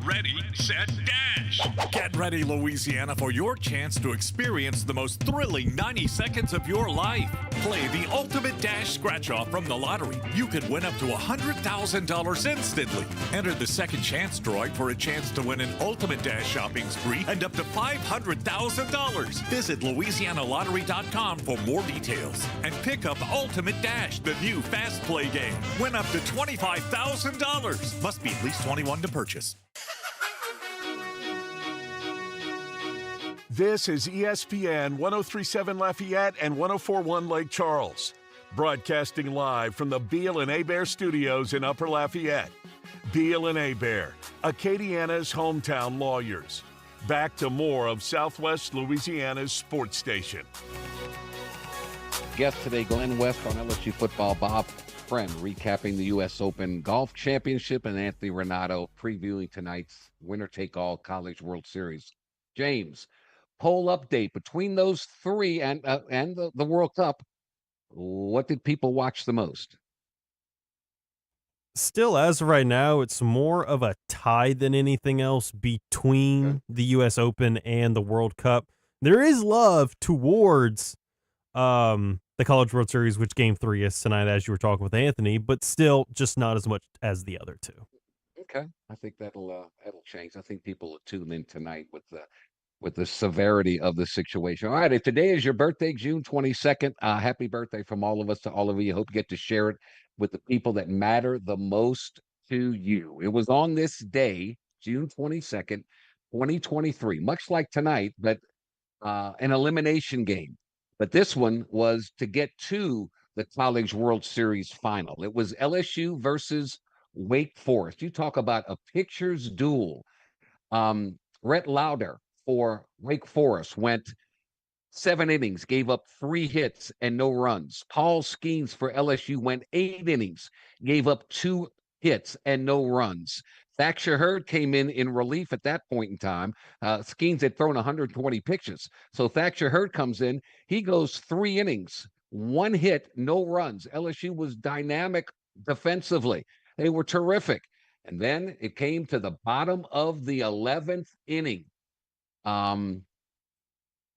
Ready, set, dash. Get ready, Louisiana, for your chance to experience the most thrilling 90 seconds of your life. Play the ultimate dash scratch-off from the lottery. You could win up to $100,000 instantly. Enter the second chance drawing for a chance to win an ultimate dash shopping spree and up to $500,000. Visit LouisianaLottery.com for more details. And pick up Ultimate Dash, the new fast play game. Win up to $25,000. Must be at least 21 to purchase. This is ESPN 1037 Lafayette and 1041 Lake Charles, broadcasting live from the Beal & Hebert studios in Upper Lafayette. Beal & Hebert, Acadiana's hometown lawyers. Back to more of Southwest Louisiana's sports station. Guest today, Glenn West on LSU football, Bob Friend recapping the U.S. Open Golf Championship, and Anthony Renato previewing tonight's winner-take-all College World Series. James, poll update between those three and the World Cup. What did people watch the most? Still, as of right now, it's more of a tie than anything else between the U.S. Open and the World Cup. There is love towards the College World Series, which Game 3 is tonight, as you were talking with Anthony, but still just not as much as the other two. Okay, I think that'll change. I think people will tune in tonight with the severity of the situation. All right, if today is your birthday, June 22nd, happy birthday from all of us to all of you. Hope you get to share it with the people that matter the most to you. It was on this day, June 22nd, 2023, much like tonight, but an elimination game. But this one was to get to the College World Series final. It was LSU versus Wake Forest. You talk about a pitcher's duel. Rhett Lauder for Wake Forest went 7 innings, gave up 3 hits and no runs. Paul Skeens for LSU went 8 innings, gave up 2 hits and no runs. Thatcher Hurd came in relief at that point in time. Skeens had thrown 120 pitches. So Thatcher Hurd comes in. He goes 3 innings, 1 hit, no runs. LSU was dynamic defensively. They were terrific. And then it came to the bottom of the 11th inning.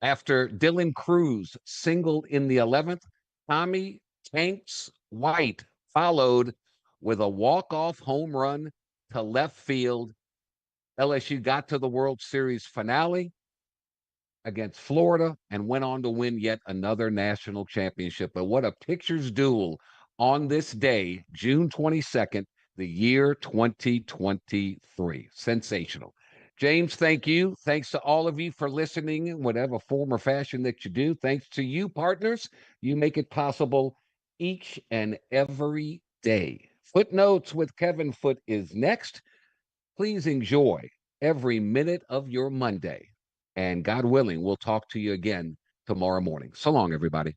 After Dylan Cruz singled in the 11th, Tommy Tanks White followed with a walk-off home run to left field. LSU got to the World Series finale against Florida and went on to win yet another national championship. But what a pitcher's duel on this day, June 22nd, the year 2023. Sensational. James, thank you. Thanks to all of you for listening in whatever form or fashion that you do. Thanks to you, partners. You make it possible each and every day. Footnotes with Kevin Foote is next. Please enjoy every minute of your Monday. And God willing, we'll talk to you again tomorrow morning. So long, everybody.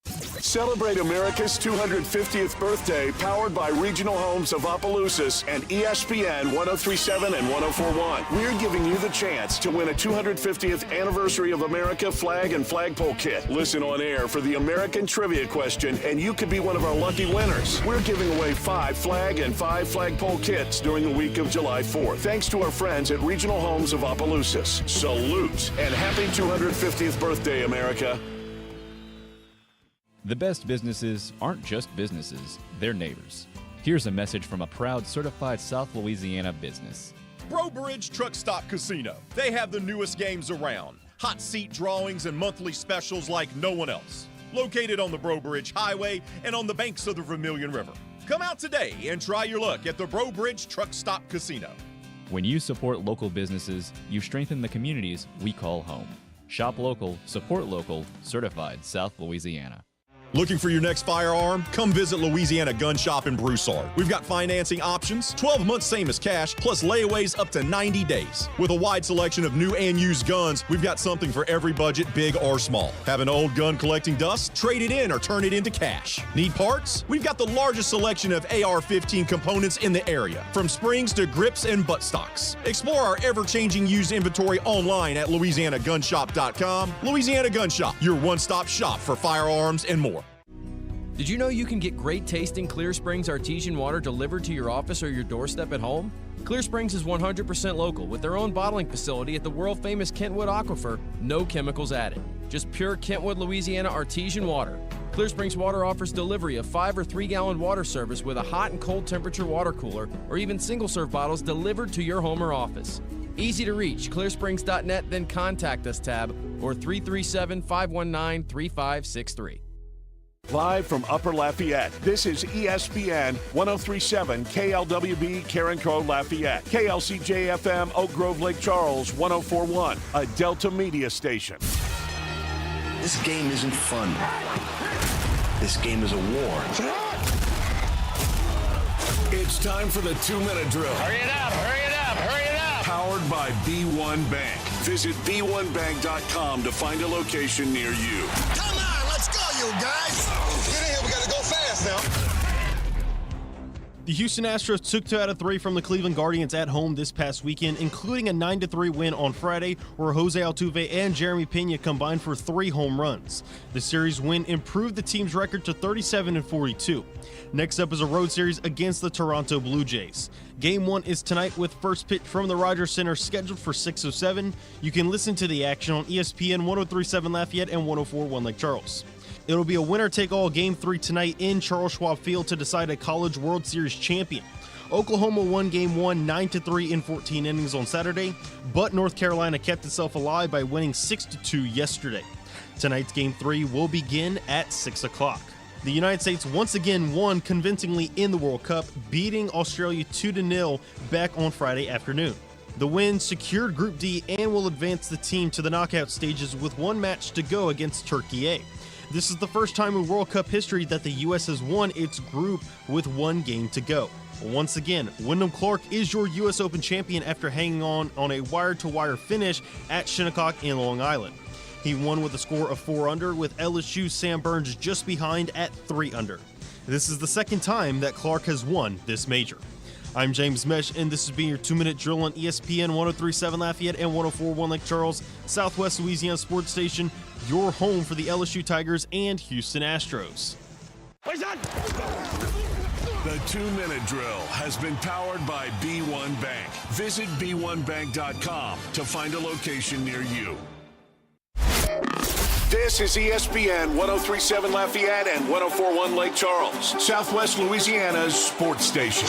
Celebrate America's 250th birthday, powered by Regional Homes of Opelousas and ESPN 1037 and 1041. We're giving you the chance to win a 250th Anniversary of America flag and flagpole kit. Listen on air for the American Trivia question, and you could be one of our lucky winners. We're giving away 5 flag and 5 flagpole kits during the week of July 4th. Thanks to our friends at Regional Homes of Opelousas. Salute, and happy 250th birthday, America. The best businesses aren't just businesses, they're neighbors. Here's a message from a proud certified South Louisiana business. Bro Bridge Truck Stop Casino. They have the newest games around. Hot seat drawings and monthly specials like no one else. Located on the Bro Bridge Highway and on the banks of the Vermilion River. Come out today and try your luck at the Bro Bridge Truck Stop Casino. When you support local businesses, you strengthen the communities we call home. Shop local, support local, certified South Louisiana. Looking for your next firearm? Come visit Louisiana Gun Shop in Broussard. We've got financing options, 12 months same as cash, plus layaways up to 90 days. With a wide selection of new and used guns, we've got something for every budget, big or small. Have an old gun collecting dust? Trade it in or turn it into cash. Need parts? We've got the largest selection of AR-15 components in the area, from springs to grips and buttstocks. Explore our ever-changing used inventory online at LouisianaGunShop.com. Louisiana Gun Shop, your one-stop shop for firearms and more. Did you know you can get great tasting Clear Springs artesian water delivered to your office or your doorstep at home? Clear Springs is 100% local with their own bottling facility at the world-famous Kentwood Aquifer, no chemicals added. Just pure Kentwood, Louisiana artesian water. Clear Springs Water offers delivery of 5 or 3 gallon water service with a hot and cold temperature water cooler or even single-serve bottles delivered to your home or office. Easy to reach, clearsprings.net, then contact us tab or 337-519-3563. Live from Upper Lafayette, this is ESPN 1037 KLWB Karen Crow Lafayette, KLCJ-FM Oak Grove Lake Charles 1041, a Delta Media station. This game isn't fun. This game is a war. It's time for the 2-minute drill. Hurry it up, hurry it up, hurry it up! Powered by B1 Bank. Visit b1bank.com to find a location near you. Come on, let's go, you guys! Get in here, we gotta go fast now. The Houston Astros took 2 out of 3 from the Cleveland Guardians at home this past weekend, including a 9-3 win on Friday, where Jose Altuve and Jeremy Pena combined for 3 home runs. The series win improved the team's record to 37-42. Next up is a road series against the Toronto Blue Jays. Game 1 is tonight with first pitch from the Rogers Center scheduled for 6:07. You can listen to the action on ESPN 1037 Lafayette and 1041 Lake Charles. It'll be a winner-take-all Game 3 tonight in Charles Schwab Field to decide a College World Series champion. Oklahoma won Game 1 9-3 in 14 innings on Saturday, but North Carolina kept itself alive by winning 6-2 yesterday. Tonight's Game 3 will begin at 6 o'clock. The United States once again won convincingly in the World Cup, beating Australia 2-0 back on Friday afternoon. The win secured Group D and will advance the team to the knockout stages with one match to go against Turkey A. This is the first time in World Cup history that the U.S. has won its group with one game to go. Once again, Wyndham Clark is your U.S. Open champion after hanging on a wire-to-wire finish at Shinnecock in Long Island. He won with a score of 4 under, with LSU's Sam Burns just behind at 3 under. This is the second time that Clark has won this major. I'm James Mesh, and this has been your 2-minute drill on ESPN 1037 Lafayette and 1041 Lake Charles, Southwest Louisiana Sports Station, your home for the LSU Tigers and Houston Astros. The 2-minute drill has been powered by B1 Bank. Visit b1bank.com to find a location near you. This is ESPN 1037 Lafayette and 1041 Lake Charles, Southwest Louisiana's sports station.